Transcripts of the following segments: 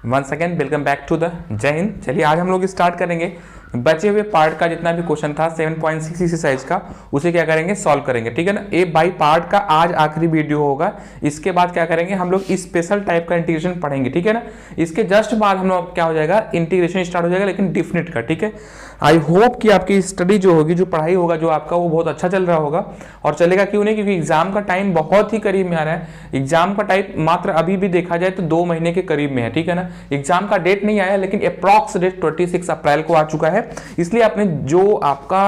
Once again welcome back to the Jai Hind. चलिए आज हम लोग स्टार्ट करेंगे बचे हुए पार्ट का जितना भी क्वेश्चन था 7.6 एक्सरसाइज का, उसे क्या करेंगे सॉल्व करेंगे। ठीक है ना, ए बाई पार्ट का आज आखिरी वीडियो होगा। इसके बाद क्या करेंगे हम लोग स्पेशल टाइप का इंटीग्रेशन पढ़ेंगे। ठीक है ना, इसके जस्ट बाद हम लोग क्या हो जाएगा इंटीग्रेशन स्टार्ट हो जाएगा, लेकिन डिफिनिट का। ठीक है, आई होप कि आपकी स्टडी जो होगी, जो पढ़ाई होगा जो आपका, वो बहुत अच्छा चल रहा होगा और चलेगा। क्यों नहीं, क्योंकि एग्जाम का टाइम बहुत ही करीब में आ रहा है। एग्जाम का टाइम मात्र अभी भी देखा जाए तो 2 महीने के करीब में है। ठीक है ना, एग्जाम का डेट नहीं आया, लेकिन अप्रॉक्स डेट 26 अप्रैल को आ चुका है। इसलिए आपने जो आपका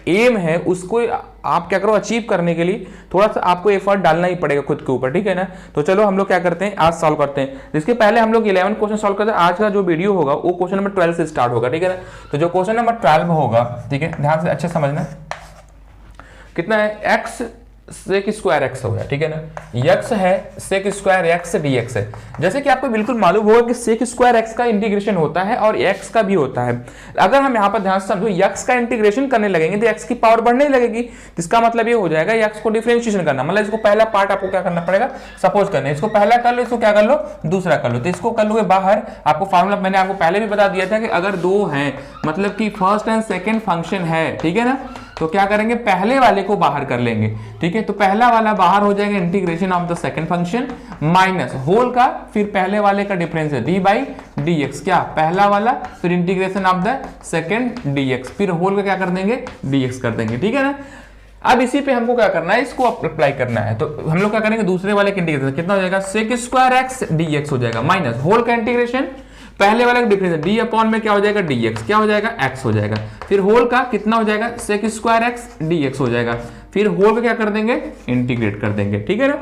एम है उसको आप क्या करो अचीव करने के लिए थोड़ा सा आपको एफर्ट डालना ही पड़ेगा खुद के ऊपर। ठीक है ना, तो चलो हम लोग क्या करते हैं आज सॉल्व करते हैं। इसके पहले हम लोग 11 क्वेश्चन सॉल्व करते हैं। आज का जो वीडियो होगा वो क्वेश्चन नंबर 12 से स्टार्ट होगा। ठीक है ना, तो जो क्वेश्चन नंबर 12 होगा, ठीक है ध्यान से अच्छे समझना, कितना है x सेक स्क्वायर एक्स हो गया। ठीक है ना, x है सेक स्क्वायर एक्स dx है। जैसे कि आपको बिल्कुल मालूम होगा कि सेक स्क्वायर एक्स का इंटीग्रेशन होता है और x का भी होता है। अगर हम यहाँ पर ध्यान से समझो x का इंटीग्रेशन करने लगेंगे तो x की पावर बढ़ने लगेगी। इसका मतलब ये हो जाएगा x को डिफरेंशिएशन करना, मतलब इसको पहला पार्ट आपको क्या करना पड़ेगा, सपोज करना, इसको पहला कर लो, इसको क्या कर लो दूसरा कर लो। तो इसको कर लोगे बाहर। आपको फॉर्मूला मैंने आपको पहले भी बता दिया था कि अगर दो हैं, मतलब कि फर्स्ट एंड सेकेंड फंक्शन है, ठीक है ना, तो क्या करेंगे पहले वाले को बाहर कर लेंगे। ठीक है, तो पहला वाला बाहर हो जाएगा integration of the second function minus whole का, फिर पहले वाले का डिफरेंस है डी बाई डी एक्स, क्या पहला वाला, फिर integration of the second D x, फिर होल का क्या कर देंगे डी एक्स कर देंगे। ठीक है ना, अब इसी पे हमको क्या करना है, इसको अप्लाई करना है। तो हम लोग क्या करेंगे दूसरे वाले का इंटीग्रेशन कितना हो जाएगा, sec square x d x हो जाएगा, माइनस होल का इंटीग्रेशन पहले वाला का डिफरेंस डी अपॉन में क्या हो जाएगा डी एक्स, क्या हो जाएगा एक्स हो जाएगा, फिर होल का कितना हो जाएगा sec square x d x हो जाएगा, फिर होल का क्या कर देंगे इंटीग्रेट कर देंगे। ठीक है ना,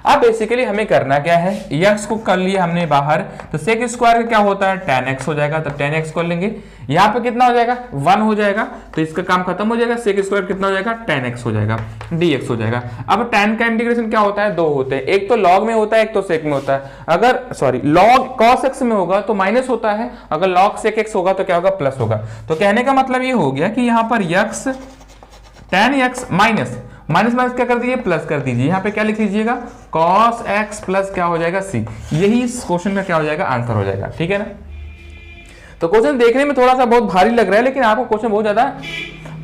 अब बेसिकली हमें करना क्या है, x को कर लिया हमने बाहर, तो सेक स्क्वायर का क्या होता है tan x हो जाएगा, तो tan x कर लेंगे। यहाँ पे कितना हो जाएगा 1 हो जाएगा, तो इसका काम खत्म हो जाएगा। सेक स्क्वायर कितना हो जाएगा tan x हो जाएगा, dx हो जाएगा। अब tan का इंटीग्रेशन क्या होता है, दो होते हैं, एक तो log में होता है, एक तो sec में होता है। अगर सॉरी log cos x में होगा तो माइनस होता है, अगर log sec x होगा तो क्या होगा प्लस होगा। तो कहने का मतलब ये हो गया कि यहाँ पर x tan x minus minus minus क्या कर दीजिए प्लस कर दीजिए। यहाँ पे क्या लिख लीजिएगा cos x प्लस क्या हो जाएगा c, यही इस क्वेश्चन का क्या हो जाएगा आंसर हो जाएगा। ठीक है ना, तो क्वेश्चन देखने में थोड़ा सा बहुत भारी लग रहा है, लेकिन आपको क्वेश्चन बहुत ज्यादा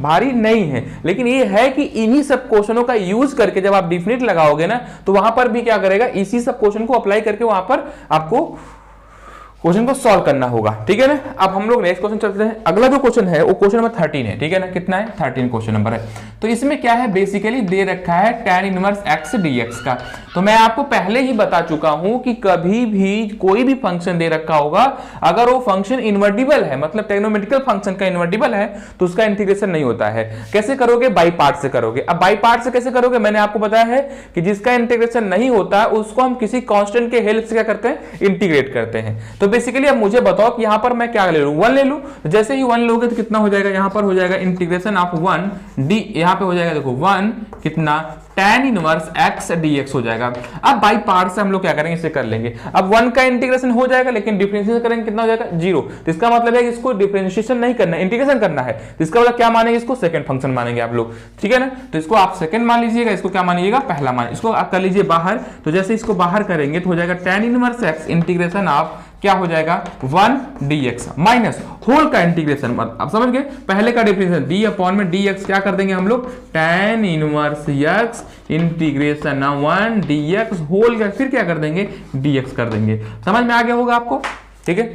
भारी नहीं है, लेकिन ये है कि इन्हीं सब क्वेश्चनों का यूज करके जब आप डिफिनिट लगाओगे ना, तो वहां पर भी क्या करेगा, इसी सब क्वेश्चन को अप्लाई करके वहां पर आपको क्वेश्चन को सॉल्व करना होगा। ठीक है ना, अब हम लोग नेक्स्ट क्वेश्चन चलते हैं। अगला जो क्वेश्चन है वो क्वेश्चन नंबर 13 है। ठीक है ना, कितना है 13 क्वेश्चन नंबर है। तो इसमें क्या है, बेसिकली दे रखा है tan इनवर्स x dx का। तो मैं आपको पहले ही बता चुका हूं कि कभी भी कोई भी फंक्शन दे रखा होगा, अगर वो फंक्शन इन्वर्टिबल है, मतलब ट्रिग्नोमेट्रिकल फंक्शन का इन्वर्टिबल है, तो उसका इंटीग्रेशन नहीं होता है। कैसे करोगे, बाई पार्ट से करोगे। अब बाई पार्ट से कैसे करोगे, मैंने आपको बताया है कि जिसका इंटीग्रेशन नहीं होता उसको हम किसी कांस्टेंट के हेल्प से क्या करते हैं इंटीग्रेट करते हैं। तो बेसिकली अब मुझे बताओ कि यहां पर मैं क्या ले लूं, 1 ले लूं। जैसे ही 1 लोगे तो कितना हो जाएगा, यहां पर हो जाएगा इंटीग्रेशन ऑफ 1 डी, यहां पे हो जाएगा देखो 1 कितना tan इनवर्स x dx हो जाएगा। अब बाई पार्ट से हम लोग क्या करेंगे, इसे कर लेंगे। अब 1 का इंटीग्रेशन हो जाएगा, लेकिन डिफरेंशिएशन करेंगे कितना हो जाएगा 0। तो इसका मतलब है कि इसको डिफरेंशिएशन नहीं करना, इंटीग्रेशन करना है। तो इसका मतलब क्या मानेंगे, इसको सेकंड फंक्शन मानेंगे आप लोग। ठीक है ना, तो इसको आप सेकंड मान लीजिएगा, इसको क्या मानिएगा पहला मान, इसको आप कर लीजिए बाहर। तो जैसे इसको बाहर करेंगे तो हो जाएगा tan inverse x integration of क्या हो जाएगा 1 dx माइनस होल का इंटीग्रेशन, आप समझ गए, पहले का डिफरेंशिएशन d अपॉन में dx क्या कर देंगे हम लोग tan inverse x integration 1 dx whole का, फिर क्या कर देंगे dx कर देंगे। समझ में आ गया होगा आपको। ठीक है,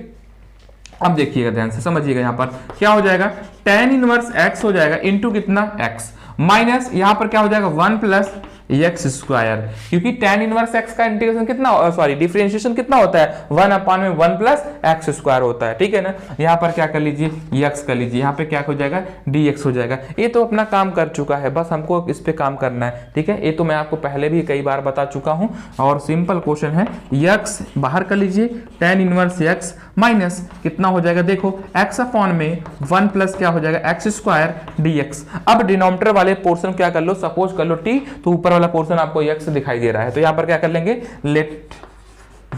अब देखिएगा ध्यान से समझिएगा, यहां पर क्या हो जाएगा tan इनवर्स x हो जाएगा इंटू कितना x माइनस यहां पर क्या हो जाएगा 1 प्लस एक्स स्क्वायर, क्योंकि tan इनवर्स x का इंटीग्रेशन कितना सॉरी डिफरेंशिएशन कितना होता है 1 अपॉन में 1 प्लस एक्स स्क्वायर होता है। ठीक है ना, यहाँ पर क्या कर लीजिए x कर लीजिए, यहाँ पे क्या हो जाएगा dx हो जाएगा। ये तो अपना काम कर चुका है, बस हमको इस पे काम करना है। ठीक है, ये तो मैं आपको पहले भी कई बार बता चुका हूँ और सिंपल क्वेश्चन है। x बाहर कर लीजिए, tan इनवर्स x माइनस कितना हो जाएगा, देखो x अपॉन में 1 प्लस क्या हो जाएगा एक्स स्क्वायर dx। अब डिनोमिनेटर वाले पोर्शन क्या कर लो, सपोज कर लो t, तो ऊपर वाला पोर्शन आपको x दिखाई दे रहा है, तो यहाँ पर क्या कर लेंगे let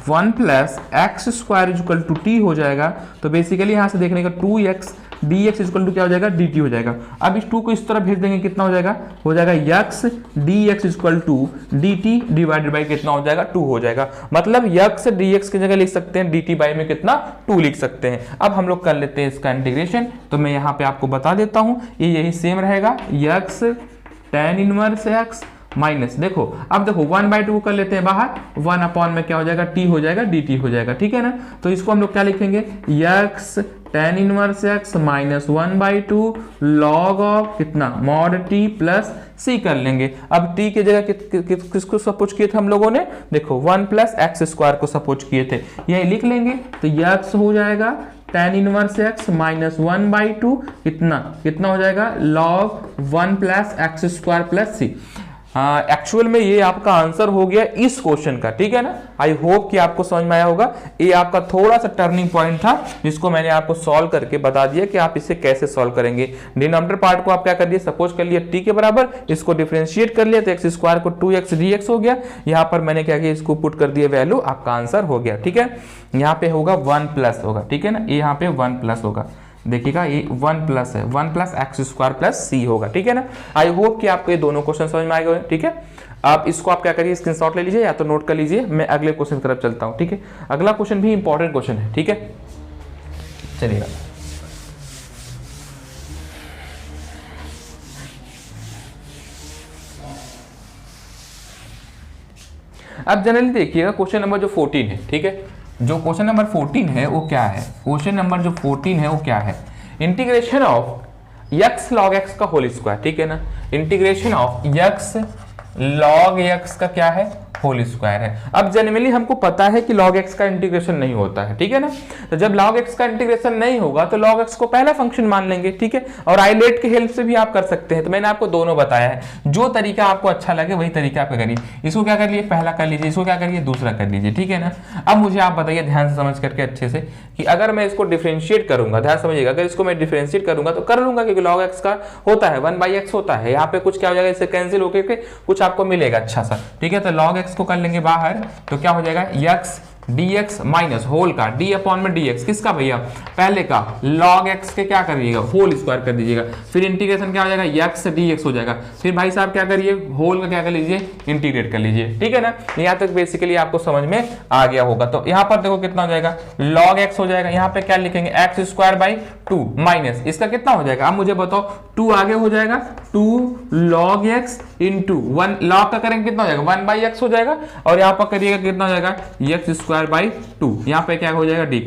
1 plus x square equal to t हो जाएगा। तो बेसिकली यहाँ से देखने का 2x dx इक्वल टू क्या हो जाएगा, dt हो जाएगा। अब इस 2 को इस तरफ भेज देंगे, कितना हो जाएगा, x dx equal to dt divided by कितना हो जाएगा, 2 हो जाएगा। मतलब x dx की जगह लिख सकते हैं dt बाई में कितना, 2 लिख सकते हैं। अब हम लोग कर लेते हैं इसका इंटीग्रेशन। तो मैं यहाँ पे आपको बता देता हूँ, ये यही सेम रहेगा, x tan inverse x minus, देखो अब देखो 1/2 कर लेते हैं बाहर, 1 अपॉन में क्या हो जाएगा, t हो जाएगा, dt हो जाएगा, ठीक है ना। तो इसको हम लोग क्या लिखेंगे, x tan inverse x minus 1/2 log of कितना, मॉड t प्लस c कर लेंगे। अब t की जगह किसको सपोज किए थे हम लोगों ने, देखो 1 प्लस एक्स स्क्वायर को सपोज किए थे, यही लिख लेंगे। तो x हो जाएगा tan इनवर्स x माइनस 1/2 कितना हो जाएगा, log 1 plus x square plus c। Actual में ये आपका आंसर हो गया इस क्वेश्चन का, ठीक है ना। आई होप कि आपको समझ में आया होगा। ये आपका थोड़ा सा टर्निंग पॉइंट था जिसको मैंने आपको सॉल्व करके बता दिया कि आप इसे कैसे सॉल्व करेंगे। डिनोमिनेटर पार्ट को आप क्या कर दिए, सपोज कर लिया t के बराबर, इसको डिफरेंशिएट कर लिया तो एक्स स्क्वायर को 2x dx हो गया। यहाँ पर मैंने क्या किया, इसको पुट कर दिया वैल्यू, आपका आंसर हो गया, ठीक है। यहाँ पे होगा 1 प्लस होगा, ठीक है ना, यहाँ पे 1 प्लस होगा, देखिएगा ये 1 प्लस है, 1 प्लस एक्स स्क्वायर प्लस सी होगा, ठीक है ना। आई होप कि आपको ये दोनों क्वेश्चन समझ में आए गए, ठीक है। आप इसको आप क्या करिए, स्क्रीनशॉट ले लीजिए या तो नोट कर लीजिए। मैं अगले क्वेश्चन की तरफ चलता हूँ, ठीक है। अगला क्वेश्चन भी इंपॉर्टेंट क्वेश्चन है, ठीक है, चलिएगा। अब जनरली देखिएगा क्वेश्चन नंबर जो 14 है, ठीक है, जो क्वेश्चन नंबर 14 है वो क्या है, क्वेश्चन नंबर जो 14 है वो क्या है, integration of x log x का होल स्क्वायर, ठीक है ना। Integration of x log x का क्या है, होल स्क्वायर है। अब जनरली हमको पता है कि log x का इंटीग्रेशन नहीं होता है, ठीक है ना। तो जब log x का इंटीग्रेशन नहीं होगा तो log x को पहला फंक्शन मान लेंगे, ठीक है। और आइलेट के हेल्प से भी आप कर सकते हैं। तो मैंने आपको दोनों बताया है, जो तरीका आपको अच्छा लगे वही तरीका आप करिए। इसको क्या कर लिए, पहला कर लीजिए, इसको क्या करिए, दूसरा कर लीजिए, ठीक है ना। अब मुझे आप बताइए ध्यान से समझ करके अच्छे से कि अगर मैं इसको डिफरेंशिएट करूंगा, ध्यान समझिएगा, अगर इसको मैं डिफरेंशिएट करूंगा तो कर लूंगा क्योंकि log x का होता है 1/x होता है। यहाँ पे कुछ क्या हो जाएगा, इससे कैंसिल होकर कुछ आपको मिलेगा अच्छा सा, ठीक है। तो log x को कर लेंगे बाहर, तो क्या हो जाएगा, x dx माइनस होल का d अपॉन में dx, किसका भैया, पहले का, log x के क्या करिएगा, होल स्क्वायर कर दीजिएगा। फिर इंटीग्रेशन क्या हो जाएगा, x dx हो जाएगा। फिर भाई साहब क्या करिए, होल का क्या कर लीजिए, इंटीग्रेट कर लीजिए, ठीक है ना। यहाँ तक बेसिकली आपको समझ में आ गया होगा। तो यहाँ पर देखो कितना हो जाएगा, log x हो जाएगा। यहाँ पे क्या लिखेंगे, एक्स स्क्वायर बाई 2 माइनस इसका कितना हो जाएगा, अब मुझे बताओ, 2 आगे हो जाएगा, 2 log x इंटू 1 log का करेंगे कितना हो जाएगा, 1/x हो जाएगा। और यहाँ पर करिएगा कितना हो जाएगा, x स्क्वायर बाई 2, यहाँ पे क्या हो जाएगा d,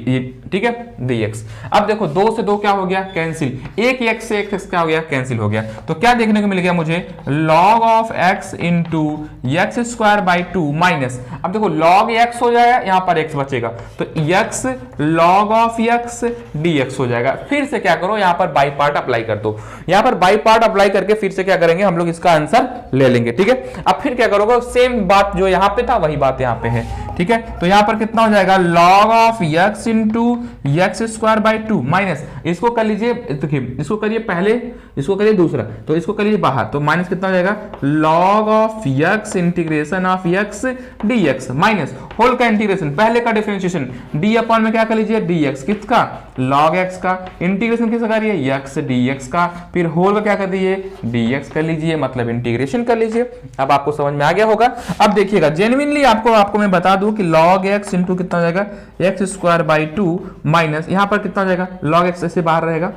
ठीक है, dx। अब देखो 2 से 2 क्या हो गया, कैंसिल, एक x से x क्या हो गया, कैंसिल हो गया। तो क्या देखने को मिल गया मुझे, log of x into x square by 2 minus, अब देखो log x हो जाएगा, यहाँ पर x बचेगा, तो x log of x dx हो जाएगा। फिर से क्या करो, यहाँ पर बाई पार्ट अप्लाई कर दो, यहाँ पर बाई पार्ट अप्लाई करके फिर से क्या करेंगे हम लोग, इसका आंसर ले लेंगे, ठीक है। अब फिर क्या करोगे, सेम बात जो यहाँ पे था वही बात यहाँ पे है, ठीक है। तो यहाँ पर कितना हो जाएगा, log of x into x square by 2 minus, इसको कर लीजिए, देखिए इसको करिए पहले, इसको करिए दूसरा, तो इसको करिए बाहर, तो माइनस कितना हो जाएगा, log of x integration of x dx minus whole का इंटीग्रेशन, पहले का डिफरेंशिएशन d अपॉन में क्या कर लीजिए, dx, किसका, log x का, इंटीग्रेशन किसका करिए, x dx का, फिर होल का क्या कर दीजिए, dx कर लीजिए, मतलब इंटीग्रेशन कर लीजिए। अब आपको समझ में आ गया होगा। अब देखिएगा जेन्युइनली आपको मैं बता दूं कि log x इंटू कितना हो जाएगा, एक्स स्क्वायर बाई 2 माइनस यहाँ पर कितना हो जाएगा, log x ऐसे बाहर रहेगा,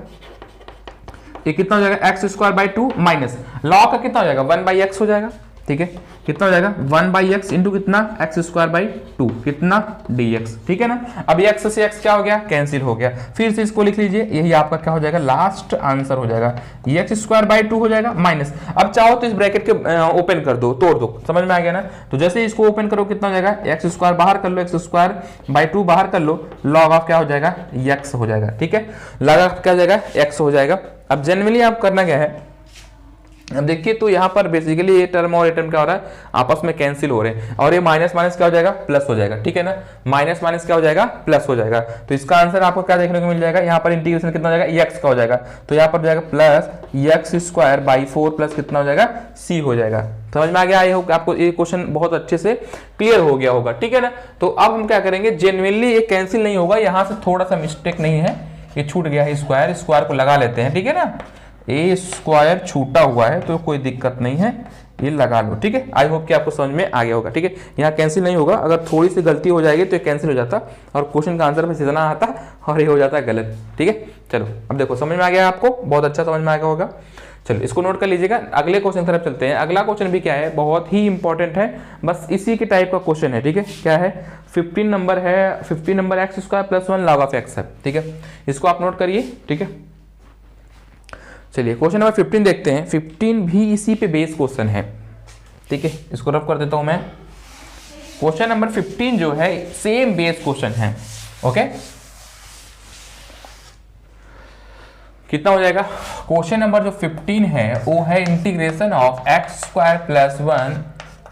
ये कितना हो जाएगा, x square by 2 minus log का कितना हो जाएगा, 1/x हो जाएगा, ठीक है, कितना हो जाएगा, 1/x इंटू कितना, एक्स स्क्वायर बाई 2 कितना, dx, ठीक है ना। अब x से x क्या हो गया, कैंसिल हो गया। फिर से इसको लिख लीजिए, यही आपका क्या हो जाएगा, लास्ट आंसर हो जाएगा, एक्स स्क्वायर बाई 2 हो जाएगा माइनस, अब चाहो तो इस ब्रैकेट के ओपन कर दो, तोड़ दो, समझ में आ गया ना। तो जैसे इसको ओपन करो कितना हो जाएगा, एक्स स्क्वायर बाहर कर लो, एक्स स्क्वायर बाई 2 बाहर कर लो, log ऑफ क्या हो जाएगा, x हो जाएगा, ठीक है, log ऑफ क्या हो जाएगा, x हो जाएगा। अब जनरली आप करना क्या है, अब देखिए तो यहाँ पर बेसिकली ये टर्म और ये टर्म क्या हो रहा है, आपस में कैंसिल हो रहे हैं, और ये माइनस माइनस क्या हो जाएगा, प्लस हो जाएगा, ठीक है ना, माइनस माइनस क्या हो जाएगा, प्लस हो जाएगा। तो इसका आंसर आपको क्या देखने को मिल जाएगा, यहाँ पर इंटीग्रेशन कितना हो जाएगा, एक्स का हो जाएगा, तो यहाँ पर हो जाएगा plus x square by 4 plus कितना हो जाएगा, सी हो जाएगा। समझ में आ गया, आई होप आपको ये क्वेश्चन बहुत अच्छे से क्लियर हो गया होगा, ठीक है ना। तो अब हम क्या करेंगे, जेन्युइनली ये कैंसिल नहीं होगा, यहाँ से थोड़ा सा मिस्टेक नहीं है, ये छूट गया है, स्क्वायर स्क्वायर को लगा लेते हैं, ठीक है ना, ए स्क्वायर छूटा हुआ है तो कोई दिक्कत नहीं है, ये लगा लो, ठीक है। आई होप कि आपको समझ में आ गया होगा, ठीक है। यहाँ कैंसिल नहीं होगा, अगर थोड़ी सी गलती हो जाएगी तो ये कैंसिल हो जाता और क्वेश्चन का आंसर में इतना आता और ये हो जाता है गलत, ठीक है। चलो अब देखो समझ में आ गया आपको, बहुत अच्छा समझ में आ गया होगा। चलो इसको नोट कर लीजिएगा, अगले क्वेश्चन तरफ चलते हैं। अगला क्वेश्चन भी क्या है, बहुत ही इंपॉर्टेंट है, बस इसी के टाइप का क्वेश्चन है, ठीक है। क्या है, 15 नंबर है, 15 number x square plus 1 log of x है, ठीक है। इसको आप नोट करिए, ठीक है। चलिए क्वेश्चन नंबर 15 देखते हैं। 15 भी इसी पे बेस क्वेश्चन है, ठीक है। इसको रफ कर देता हूं मैं। क्वेश्चन नंबर 15 जो है सेम बेस क्वेश्चन है, ओके। कितना हो जाएगा, क्वेश्चन नंबर जो 15 है वो है integration of x square plus 1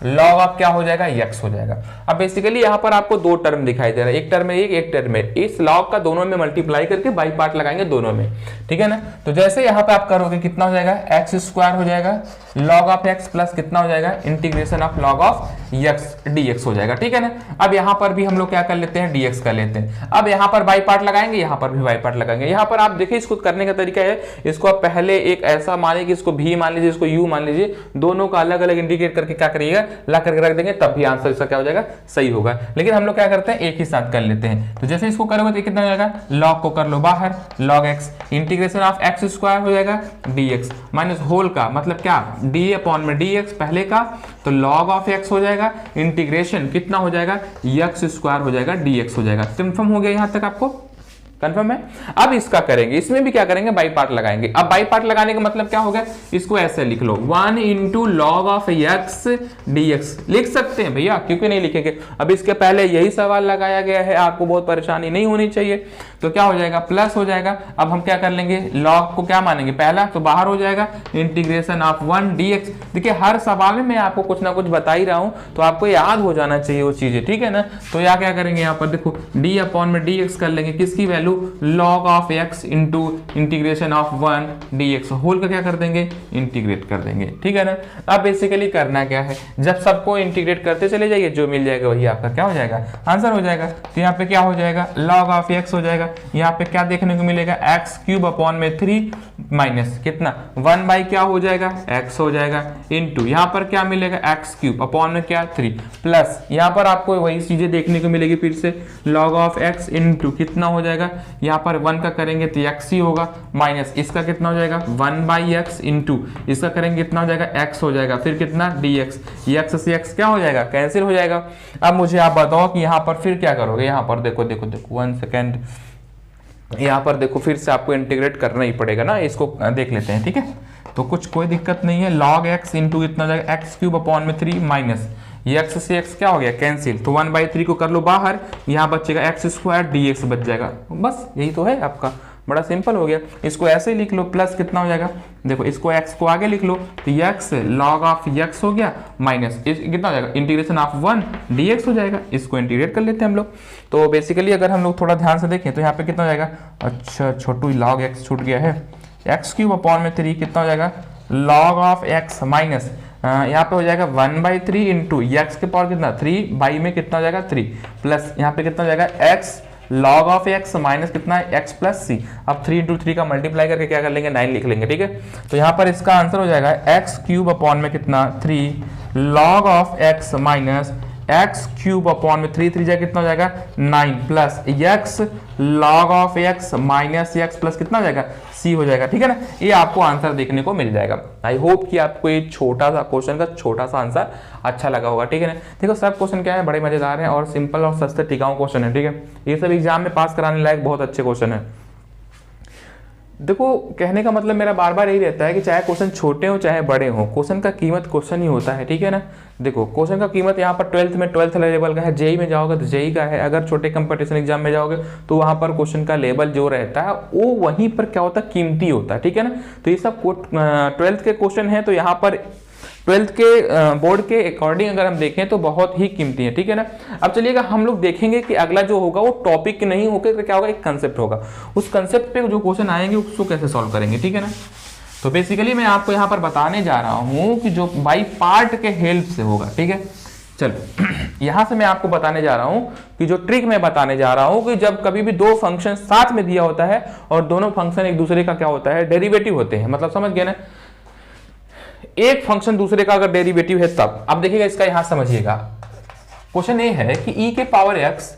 log of क्या हो जाएगा, एक्स हो जाएगा। अब बेसिकली यहाँ पर आपको दो टर्म दिखाई दे रहा है, एक टर्म में एक टर्म में, इस लॉग का दोनों में मल्टीप्लाई करके बाई पार्ट लगाएंगे दोनों में, ठीक है ना। तो जैसे यहाँ पे आप करोगे कितना हो जाएगा, एक्स स्क्वायर हो जाएगा लॉग ऑफ एक्स प्लस कितना हो जाएगा, integration of log of x dx हो जाएगा, ठीक है ना। अब यहाँ पर भी हम लोग क्या कर लेते हैं, डीएक्स कर लेते हैं। अब यहाँ पर बाई पार्ट लगाएंगे, यहाँ पर भी बाई पार्ट लगाएंगे। यहाँ पर आप देखिए इसको करने का तरीका है, इसको आप पहले एक ऐसा माने कि इसको भी मान लीजिए, इसको यू मान लीजिए, दोनों का अलग अलग इंडिकेट करके क्या करिएगा, ला करके रख देंगे, तब भी आंसर इसका क्या हो जाएगा, सही होगा। लेकिन हम लोग क्या करते हैं, एक ही साथ कर लेते हैं। तो जैसे इसको करोगे तो कितना हो जाएगा, लॉग को कर लो बाहर, log x integration of x square हो जाएगा डीएक्स माइनस होल का मतलब क्या, डी अपॉन में डीएक्स पहले का, तो लॉग ऑफ एक्स हो जाएगा, इंटीग्रेशन कितना हो जाएगा, एक्स स्क्वायर हो जाएगा डीएक्स हो जाएगा। कंफर्म हो गया यहां तक, आपको कंफर्म है। अब इसका करेंगे, इसमें भी क्या करेंगे, बाई पार्ट लगाएंगे। अब बाई पार्ट लगाने का मतलब क्या होगा, इसको ऐसे लिख लो 1 into log of x dx लिख सकते हैं भैया, क्योंकि नहीं लिखेंगे। अब इसके पहले यही सवाल लगाया गया है, आपको बहुत परेशानी नहीं होनी चाहिए। तो क्या हो जाएगा, प्लस हो जाएगा। अब हम क्या कर लेंगे, लॉग को क्या मानेंगे, पहला तो बाहर हो जाएगा, इंटीग्रेशन ऑफ 1 डीएक्स। देखिए हर सवाल में मैं आपको कुछ ना कुछ बता ही रहा हूं, तो आपको याद हो जाना चाहिए वो चीजें, ठीक है ना। तो यहाँ क्या करेंगे, यहाँ पर देखो डी अपॉन में डीएक्स कर लेंगे, किसकी value, log of x into integration of 1 dx, whole का क्या कर देंगे, इंटीग्रेट कर देंगे, ठीक है ना। अब बेसिकली करना क्या है, जब सबको इंटीग्रेट करते चले जाइए, जो मिल जाएगा वही आपका क्या हो जाएगा, आंसर हो जाएगा। तो यहाँ पे क्या हो जाएगा, लॉग ऑफ एक्स हो जाएगा, यहाँ पे क्या देखने को मिलेगा, एक्स क्यूब अपॉन में 3 माइनस कितना 1 बाई क्या हो जाएगा, एक्स हो जाएगा, इंटू यहाँ पर क्या मिलेगा, एक्स क्यूब अपॉन में क्या 3 प्लस यहाँ पर आपको वही चीजें देखने को मिलेगी फिर से, लॉग ऑफ एक्स इंटू कितना हो जाएगा, यहाँ पर 1 का करेंगे तो x ही होगा, माइनस इसका कितना हो जाएगा 1 बाई एक्स इंटू इसका करेंगे कितना हो जाएगा, x हो जाएगा, फिर कितना dx, x से x क्या हो जाएगा, कैंसिल हो जाएगा। अब मुझे आप बताओ कि यहाँ पर फिर क्या करोगे, यहाँ पर देखो देखो देखो 1 सेकेंड, यहाँ पर देखो फिर से आपको इंटीग्रेट करना ही पड़ेगा ना, इसको देख लेते हैं, ठीक है। तो कुछ कोई दिक्कत नहीं है, लॉग एक्स इंटू कितना हो जाएगा, एक्स क्यूब अपॉन में 3 माइनस एक्स से एक्स क्या हो गया, कैंसिल, तो 1/3 को कर लो बाहर, यहाँ बचेगा एक्स स्क्वायर डीएक्स बच जाएगा, बस यही तो है आपका, बड़ा सिंपल हो गया। इसको ऐसे ही लिख लो, प्लस कितना हो जाएगा, देखो इसको x को आगे लिख लो, तो x log ऑफ x हो गया, माइनस कितना हो जाएगा, इंटीग्रेशन ऑफ 1 dx हो जाएगा। इसको इंटीग्रेट कर लेते हैं हम लोग। तो बेसिकली अगर हम लोग थोड़ा ध्यान से देखें तो यहाँ पे कितना हो जाएगा, अच्छा छोटू log x छूट गया है, एक्स क्यूब अपॉन में 3 कितना हो जाएगा, log ऑफ x माइनस यहाँ पे हो जाएगा 1/3 इंटू एक्स के पावर कितना 3 बाई में कितना हो जाएगा 3 प्लस यहाँ पे कितना हो जाएगा x log of x minus कितना है x प्लस c। अब 3 इंटू 3 का मल्टीप्लाई करके क्या कर लेंगे 9 लिख लेंगे, ठीक है। तो यहाँ पर इसका आंसर हो जाएगा एक्स क्यूब अपॉन में कितना 3 log of x minus x cube upon में 3 जा कितना हो जाएगा 9 plus x log of x minus x plus कितना हो जाएगा c हो जाएगा, ठीक है ना। ये आपको आंसर देखने को मिल जाएगा। आई होप कि आपको ये छोटा सा क्वेश्चन का छोटा सा आंसर अच्छा लगा होगा, ठीक है ना। देखो सब क्वेश्चन क्या है, बड़े मजेदार हैं और सिंपल और सस्ते टिकाऊ क्वेश्चन है, ठीक है। ये सब एग्जाम में पास कराने लायक बहुत अच्छे क्वेश्चन है। देखो कहने का मतलब मेरा बार बार यही रहता है कि चाहे क्वेश्चन छोटे हो चाहे बड़े हो, क्वेश्चन का कीमत क्वेश्चन ही होता है, ठीक है ना। देखो क्वेश्चन का कीमत यहाँ पर 12th में 12th लेवल का है, जेई में जाओगे तो जेई का है, अगर छोटे कंपटीशन एग्जाम में जाओगे तो वहाँ पर क्वेश्चन का लेवल जो रहता है वो वहीं पर क्या होता है, कीमती होता है, ठीक है ना। तो ये सब 12th के क्वेश्चन है, तो यहाँ पर 12th के बोर्ड के अकॉर्डिंग अगर हम देखें तो बहुत ही कीमती है, ठीक है ना। अब चलिएगा हम लोग देखेंगे कि अगला जो होगा वो टॉपिक नहीं होकर क्या होगा, एक कंसेप्ट होगा, उस कंसेप्ट पे जो क्वेश्चन आएंगे उसको कैसे सॉल्व करेंगे, ठीक है ना। तो बेसिकली मैं आपको यहाँ पर बताने जा रहा हूँ कि जो बाई पार्ट के हेल्प से होगा, ठीक है। चलो यहाँ से मैं आपको बताने जा रहा हूँ कि जो ट्रिक मैं बताने जा रहा हूँ कि जब कभी भी दो फंक्शन साथ में दिया होता है और दोनों फंक्शन एक दूसरे का क्या होता है, डेरिवेटिव होते हैं, मतलब समझ गए ना, एक फंक्शन दूसरे का अगर डेरिवेटिव है तब। अब देखिएगा इसका यहां समझिएगा, क्वेश्चन ये है कि e के power x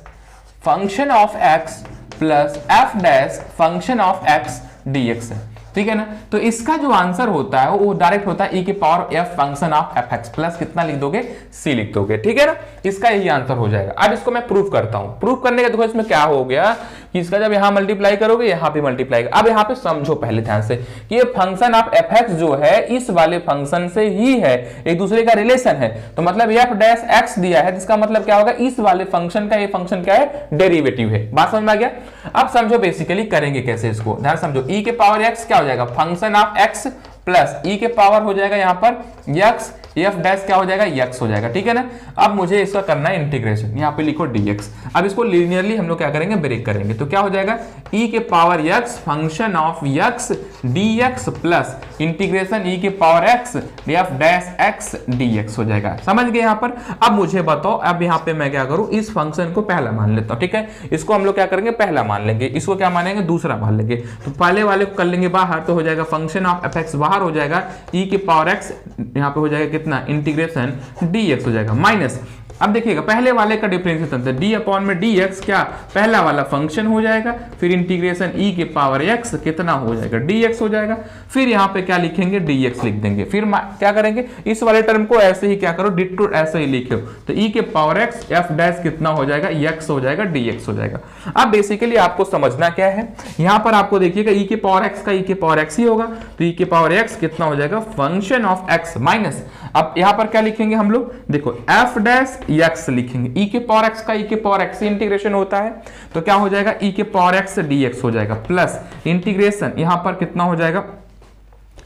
function of x plus F dash function of x dx है, ठीक है ना। तो इसका जो आंसर होता है वो डायरेक्ट होता है e के power f function of f x plus कितना लिख दोगे, c लिख दोगे, ठीक है ना। इसका यही आंसर हो जाएगा। अब इसको मैं प्रूफ करता हूं। प्रूफ करने के देखो इसमें क्या हो गया कि इसका जब यहां मल्टीप्लाई करोगे यहां पे मल्टीप्लाई। अब यहां पे समझो पहले ध्यान से कि ये फंक्शन ऑफ एफ एक्स जो है इस वाले फंक्शन से ही है, एक दूसरे का रिलेशन है। तो मतलब एफ डैश एक्स दिया है, जिसका मतलब क्या होगा, इस वाले फंक्शन का ये फंक्शन क्या है, डेरिवेटिव है। बात समझ में आ गया। अब समझो बेसिकली करेंगे कैसे इसको, ध्यान समझो। e के पावर x क्या हो जाएगा, function of x plus e के पावर हो जाएगा यहाँ पर x, एफ डैश क्या हो जाएगा, x हो जाएगा, ठीक है ना। अब मुझे इसका करना है इंटीग्रेशन, यहाँ पे लिखो dx। अब इसको लीनियरली हम लोग क्या करेंगे, ब्रेक करेंगे। तो क्या हो जाएगा, e के power x function of x dx plus integration e के power x F dash x dx हो जाएगा। समझ गए यहाँ पर। अब मुझे बताओ, अब यहाँ पे मैं क्या करूँ, इस फंक्शन को पहला मान लेता हूँ, ठीक है। इसको हम लोग क्या करेंगे, पहला मान लेंगे। इसको क्या मानेंगे, दूसरा मान लेंगे। तो पहले वाले को कर लेंगे बाहर, तो हो जाएगा फंक्शन ऑफ एफ एक्स बाहर हो जाएगा, e के पावर x यहाँ पे हो जाएगा कितना, इंटीग्रेशन dx हो जाएगा माइनस। अब देखिएगा पहले वाले का डिफरेंशिएशन था d अपॉन में dx, क्या पहला वाला फंक्शन हो जाएगा, फिर इंटीग्रेशन e के पावर x कितना हो जाएगा, dx हो जाएगा। फिर यहाँ पे क्या लिखेंगे, dx लिख देंगे। फिर क्या करेंगे, इस वाले टर्म को ऐसे ही क्या करो, डिट्टो ऐसे ही लिखो। तो e के पावर x f डैश कितना हो जाएगा, x हो जाएगा, dx हो जाएगा। अब बेसिकली आपको समझना क्या है, यहाँ पर आपको देखिएगा e के पावर x का e के पावर x ही होगा, तो e के पावर x कितना हो जाएगा, फंक्शन ऑफ x माइनस। अब यहाँ पर क्या लिखेंगे हम लोग, देखो f डैश x लिखेंगे, e के पावर x का e के पावर x इंटीग्रेशन होता है, तो क्या हो जाएगा, e के पावर x dx हो जाएगा प्लस इंटीग्रेशन यहाँ पर कितना हो जाएगा,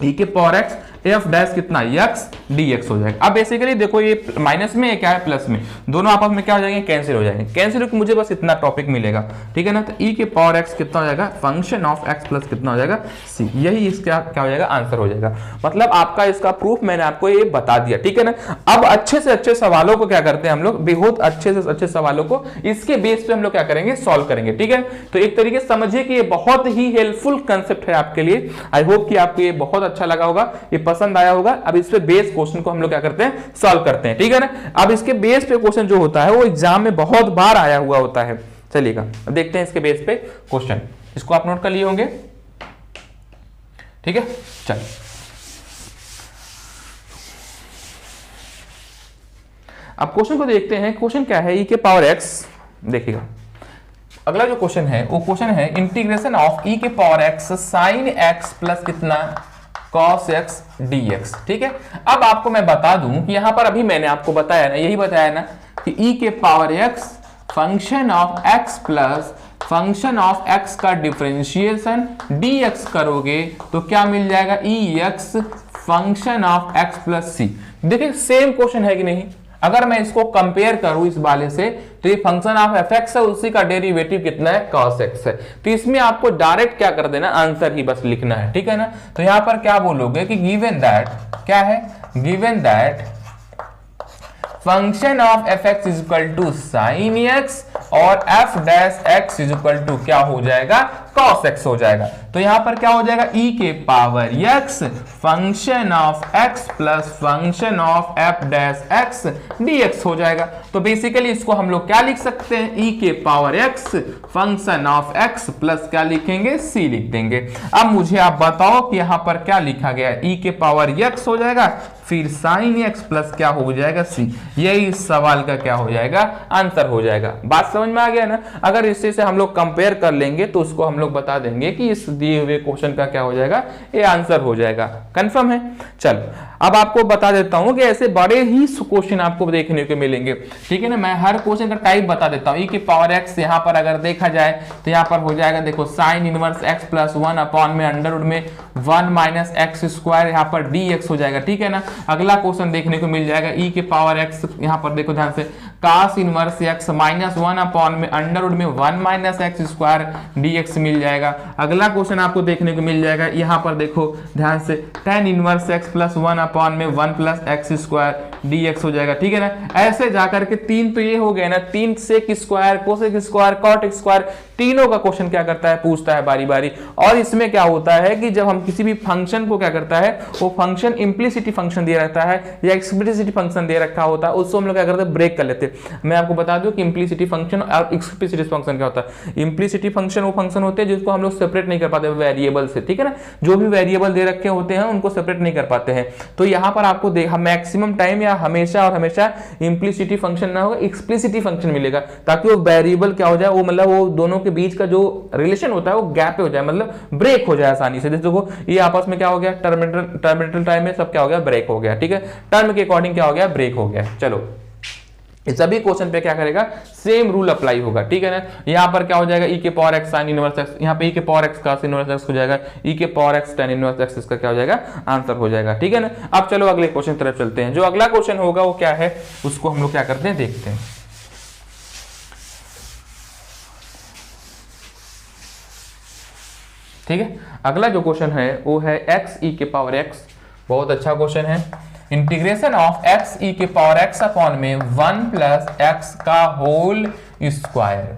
e के पावर x एफ डैश कितना, x dx हो जाएगा। अब बेसिकली देखो ये माइनस में क्या है, प्लस में, दोनों आपस में क्या हो जाएंगे, कैंसिल हो जाएंगे। कैंसिल होकर मुझे बस इतना टॉपिक मिलेगा, ठीक है ना। तो e के पावर x कितना हो जाएगा, फंक्शन ऑफ x प्लस कितना हो जाएगा, c। यही इसका क्या हो जाएगा, आंसर हो जाएगा। मतलब आपका इसका प्रूफ मैंने आपको ये बता दिया, ठीक है ना। अब अच्छे से अच्छे सवालों को क्या करते हैं हम लोग, बहुत अच्छे से अच्छे सवालों को इसके बेस पे हम लोग क्या करेंगे, सॉल्व करेंगे, ठीक है। तो एक तरीके से समझिए कि ये बहुत ही हेल्पफुल कंसेप्ट है आपके लिए। आई होप कि आपको ये बहुत अच्छा लगा होगा, ये पसंद आया होगा। अब इस पे बेस क्वेश्चन को हम लोग क्या करते हैं, सॉल्व करते हैं, ठीक है ना। अब इसके बेस पे क्वेश्चन जो होता है वो एग्जाम में बहुत बार आया हुआ होता है। चलिएगा अब देखते हैं इसके बेस पे क्वेश्चन। इसको आप नोट कर लिए होंगे, ठीक है। चलिए अब क्वेश्चन को देखते हैं। क्वेश्चन क्या है, e के पावर x। देखिएगा अगला जो क्वेश्चन है वो क्वेश्चन है इंटीग्रेशन ऑफ e के power x sine x plus कितना, cos x dx, ठीक है। अब आपको मैं बता दूं कि यहां पर अभी मैंने आपको बताया ना, यही बताया ना कि e के power x function of x plus function of x का डिफरेंशिएशन dx करोगे तो क्या मिल जाएगा, ex function of x plus c। देखिए सेम क्वेश्चन है कि नहीं। अगर मैं इसको कंपेयर करूं इस वाले से, तो ये फंक्शन ऑफ एफ एक्स है, उसी का डेरिवेटिव कितना है, cos x है। तो इसमें आपको डायरेक्ट क्या कर देना, आंसर ही बस लिखना है, ठीक है ना। तो यहां पर क्या बोलोगे कि गिवन दैट, क्या है, given that function of f x is equal to sine x और f dash x is equal to क्या हो जाएगा, cos x हो जाएगा। तो यहां पर क्या हो जाएगा, e के power x function of x plus function of f dash x dx हो जाएगा। तो बेसिकली इसको हम लोग क्या लिख सकते हैं, e के power x function of x plus क्या लिखेंगे, c लिख देंगे। अब मुझे आप बताओ कि यहां पर क्या लिखा गया है, e के पावर x हो जाएगा, फिर साइन एक्स प्लस क्या हो जाएगा सी। यही इस सवाल का क्या हो जाएगा आंसर हो जाएगा। बात समझ में आ गया ना। अगर इससे से हम लोग कंपेयर कर लेंगे तो उसको हम लोग बता देंगे कि इस दिए हुए क्वेश्चन का क्या हो जाएगा, ये आंसर हो जाएगा। कंफर्म है। चल अब आपको बता देता हूं कि ऐसे बड़े ही क्वेश्चन आपको देखने को मिलेंगे, ठीक है ना। मैं हर क्वेश्चन का टाइप बता देता हूं। ई की पावर एक्स यहां पर अगर देखा जाए तो यहां पर हो जाएगा, देखो sine inverse x plus 1 upon में अंडर रूट में 1 माइनस एक्स स्क्वायर, यहां पर डी एक्स हो जाएगा, ठीक है ना। अगला क्वेश्चन देखने को मिल जाएगा ई के पावर एक्स, यहां पर देखो ध्यान से, cos inverse x minus 1 upon में अंडर रूट में 1 माइनस एक्स स्क्वायर dx मिल जाएगा। अगला क्वेश्चन आपको देखने को मिल जाएगा, यहां पर देखो ध्यान से, tan inverse x plus 1 upon में 1 प्लस एक्स स्क्वायर dx हो जाएगा, ठीक है ना। ऐसे जाकर के तीन तो ये हो गए ना, 3 sec square, cosec square, cot square, तीनों का क्वेश्चन क्या करता है, पूछता है बारी बारी। और इसमें क्या होता है कि जब हम किसी भी फंक्शन को क्या करता है, वो फंक्शन इंप्लिसिटी फंक्शन दे रहता है या एक्सप्लिसिटी फंक्शन दे रखा होता है, उसको हम लोग क्या करते हैं, ब्रेक कर लेते हैं। मैं आपको बता दूं कि इंप्लिसिटी फंक्शन और एक्सप्लिसिटी फंक्शन क्या होता है। इंप्लिसिटी फंक्शन वो फंक्शन होते हैं जिसको हम लोग सेपरेट नहीं कर पाते वेरिएबल से, ठीक है ना। जो भी वेरिएबल दे रखे होते हैं उनको सेपरेट नहीं कर पाते हैं। तो यहां पर आपको मैक्सिमम टाइम या हमेशा और हमेशा इंप्लिसिटी फंक्शन ना होगा, एक्सप्लिसिटी फंक्शन मिलेगा, ताकि वो वेरिएबल क्या हो जाए, वो मतलब वो दोनों के बीच का जो रिलेशन होता है वो गैप हो जाए, मतलब ब्रेक हो जाए आसानी से। जैसे देखो ये आपस में क्या हो गया, टर्मिनेटल टाइम में सब क्या हो गया, ब्रेक हो गया, ठीक है। टर्म के अकॉर्डिंग क्या हो गया, ब्रेक हो गया। चलो इस सभी क्वेश्चन पे क्या करेगा, सेम रूल अप्लाई होगा, ठीक है ना। यहां पर क्या हो जाएगा, ई के power x sine inverse x, यहां पे ई के पावर एक्स का इनवर्स एक्स हो जाएगा, ई के power x tan inverse x, इसका क्या हो जाएगा, आंसर हो जाएगा, ठीक है ना। अब चलो अगले क्वेश्चन तरफ चलते हैं। जो अगला क्वेश्चन होगा वो क्या है, उसको हम लोग क्या करते हैं, देखते हैं। ठीक है, अगला जो क्वेश्चन है वो है एक्स ई के पावर एक्स। बहुत अच्छा क्वेश्चन है। इंटीग्रेशन ऑफ एक्स ई के पावर एक्स अपॉन में 1 प्लस एक्स का होल स्क्वायर।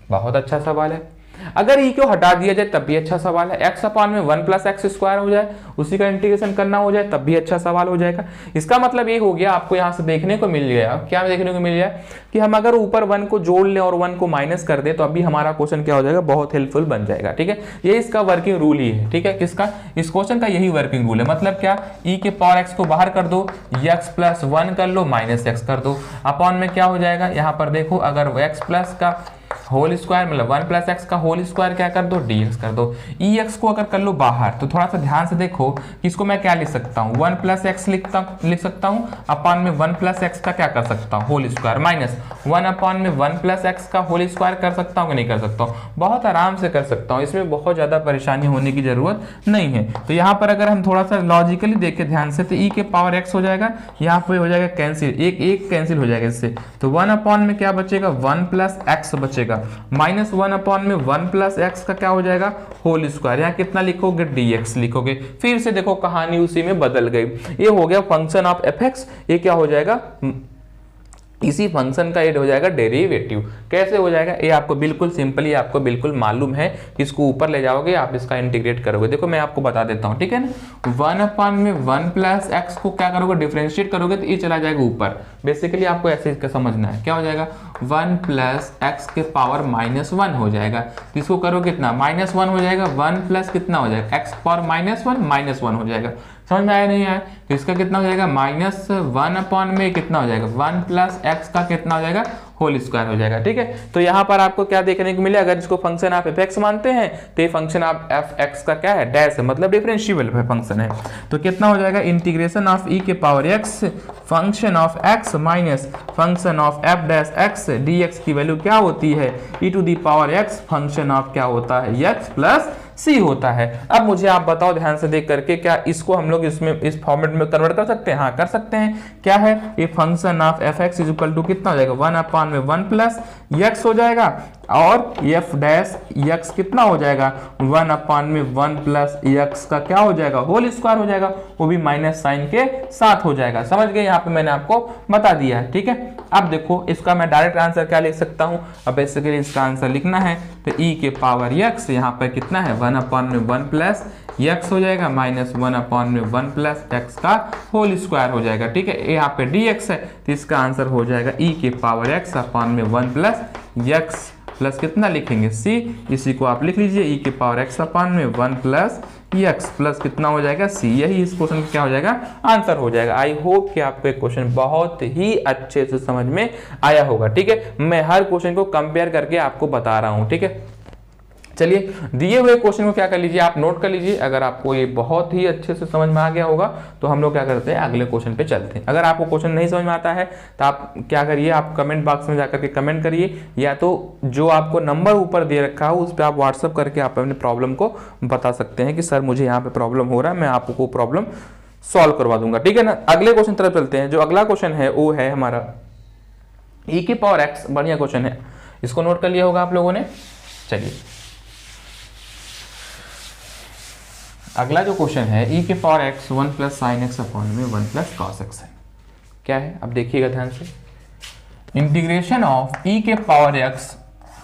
बहुत अच्छा सवाल है। अगर ई को हटा दिया जाए तब भी अच्छा सवाल है। एक्स अपॉन में 1 प्लस एक्स स्क्वायर हो जाए, उसी का इंटीग्रेशन करना हो जाए तब भी अच्छा सवाल हो जाएगा। इसका मतलब ये हो गया, आपको यहां से देखने को मिल गया, क्या देखने को मिल गया कि हम अगर ऊपर 1 को जोड़ लें और 1 को माइनस कर दे तो अभी हमारा क्वेश्चन क्या हो जाएगा, बहुत हेल्पफुल बन जाएगा, ठीक है। ये इसका वर्किंग रूल ही है, ठीक है। किसका, इस क्वेश्चन का यही वर्किंग रूल है। मतलब क्या, ई के पावर एक्स को बाहर कर दो, एक्स प्लस 1 कर लो, माइनस एक्स कर दो, अपॉन में क्या हो जाएगा, यहां पर देखो अगर एक्स प्लस का होल स्क्वायर मतलब 1 प्लस एक्स का होल स्क्वायर क्या कर दो, dx कर दो। ई एक्स को अगर कर लो बाहर तो थोड़ा सा ध्यान से देखो कि इसको मैं क्या लिख सकता हूँ, 1 प्लस एक्स लिख सकता हूँ, अपॉन में 1 प्लस एक्स का क्या कर सकता हूँ, होल स्क्वायर, माइनस 1 अपॉन में 1 प्लस एक्स का होल स्क्वायर कर सकता हूँ कि नहीं कर सकता हूँ, बहुत आराम से कर सकता हूँ। इसमें बहुत ज्यादा परेशानी होने की जरूरत नहीं है। तो यहाँ पर अगर हम थोड़ा सा लॉजिकली देखें ध्यान से, तो ई के पावर एक्स हो जाएगा, यहाँ पे हो जाएगा कैंसिल, एक कैंसिल हो जाएगा इससे, तो 1 अपॉन में क्या बचेगा, 1 प्लस एक्स बचेगा, माइनस 1 अपॉन में 1 प्लस एक्स का क्या हो जाएगा, होल स्क्वायर। यहाँ कितना लिखोगे, dx लिखोगे। फिर से देखो कहानी उसी में बदल गई। ये हो गया फंक्शन ऑफ एफ एक्स, ये क्या हो जाएगा, इसी फंक्शन का ये हो जाएगा डेरिवेटिव। कैसे हो जाएगा, ये आपको बिल्कुल सिंपली आपको बिल्कुल मालूम है कि इसको ऊपर ले जाओगे आप इसका इंटीग्रेट करोगे। देखो मैं आपको बता देता हूँ, ठीक है ना। 1 अपॉन में 1 प्लस एक्स को क्या करोगे, डिफरेंशिएट करोगे तो ये चला जाएगा ऊपर। बेसिकली आपको ऐसे इसका समझना है, क्या हो जाएगा, 1 प्लस एक्स के पावर माइनस 1 हो जाएगा। तो इसको करो कितना, माइनस 1 हो जाएगा, 1 प्लस कितना हो जाएगा, एक्स पावर माइनस 1 माइनस 1 हो जाएगा। समझ में आया नहीं आया, तो इसका कितना हो जाएगा, माइनस 1 अपॉन में कितना हो जाएगा, 1 प्लस एक्स का कितना हो जाएगा, होल स्क्वायर हो जाएगा, ठीक है। तो यहाँ पर आपको क्या देखने को मिले, अगर इसको फंक्शन आप एफ एक्स मानते हैं तो ये फंक्शन आप एफ एक्स का क्या है, डैश है, मतलब डिफरेंशिएबल फंक्शन है। तो कितना हो जाएगा, इंटीग्रेशन ऑफ ई के power x function of x minus function of f dash x dx की वैल्यू क्या होती है, e to the power x function of क्या होता है, एक्स प्लस सी होता है। अब मुझे आप बताओ ध्यान से देख करके, क्या इसको हम लोग इसमें इस फॉर्मेट में कन्वर्ट कर सकते हैं, हाँ कर सकते हैं। क्या है, ये function of f x is equal to कितना हो जाएगा, 1 अपॉन में 1 प्लस एक्स हो जाएगा, और एफ डैश एक्स कितना हो जाएगा, 1 अपॉन में 1 प्लस एक्स का क्या हो जाएगा, होल स्क्वायर हो जाएगा, वो भी माइनस साइन के साथ हो जाएगा। समझ गए, यहाँ पे मैंने आपको बता दिया है, ठीक है। अब देखो इसका मैं डायरेक्ट आंसर क्या लिख सकता हूँ, अब बेसिकली इसका आंसर लिखना है तो ई के पावर एक्स यहाँ पर कितना है, 1 अपॉन में 1 प्लस एक्स हो जाएगा, माइनस 1 अपॉन में 1 प्लस एक्स का होल स्क्वायर हो जाएगा, ठीक है। यहाँ पे dx है तो इसका आंसर हो जाएगा ई के पावर एक्स अपॉन में 1 प्लस एक्स प्लस कितना लिखेंगे c, इसी को आप लिख लीजिए e के पावर x अपान में 1 प्लस x प्लस कितना हो जाएगा c। यही इस क्वेश्चन का क्या हो जाएगा, आंसर हो जाएगा। आई होप कि आपको एक क्वेश्चन बहुत ही अच्छे से समझ में आया होगा। ठीक है, मैं हर क्वेश्चन को कंपेयर करके आपको बता रहा हूं। ठीक है, चलिए दिए हुए क्वेश्चन को क्या कर लीजिए, आप नोट कर लीजिए। अगर आपको ये बहुत ही अच्छे से समझ में आ गया होगा तो हम लोग क्या करते हैं, अगले क्वेश्चन पे चलते हैं। अगर आपको क्वेश्चन नहीं समझ में आता है तो आप क्या करिए, आप कमेंट बॉक्स में जाकर के कमेंट करिए, या तो जो आपको नंबर ऊपर दे रखा हो उस पर आप व्हाट्सअप करके आप अपने प्रॉब्लम को बता सकते हैं कि सर मुझे यहाँ पे प्रॉब्लम हो रहा है, मैं आपको प्रॉब्लम सॉल्व करवा दूंगा। ठीक है ना, अगले क्वेश्चन तरफ चलते हैं। जो अगला क्वेश्चन है वो है हमारा e की पावर x, बढ़िया क्वेश्चन है, इसको नोट कर लिया होगा आप लोगों ने। चलिए अगला जो क्वेश्चन है e के power x 1 plus sine x upon में 1 प्लस कॉस एक्स है। क्या है, अब देखिएगा ध्यान से, इंटीग्रेशन ऑफ e के पावर x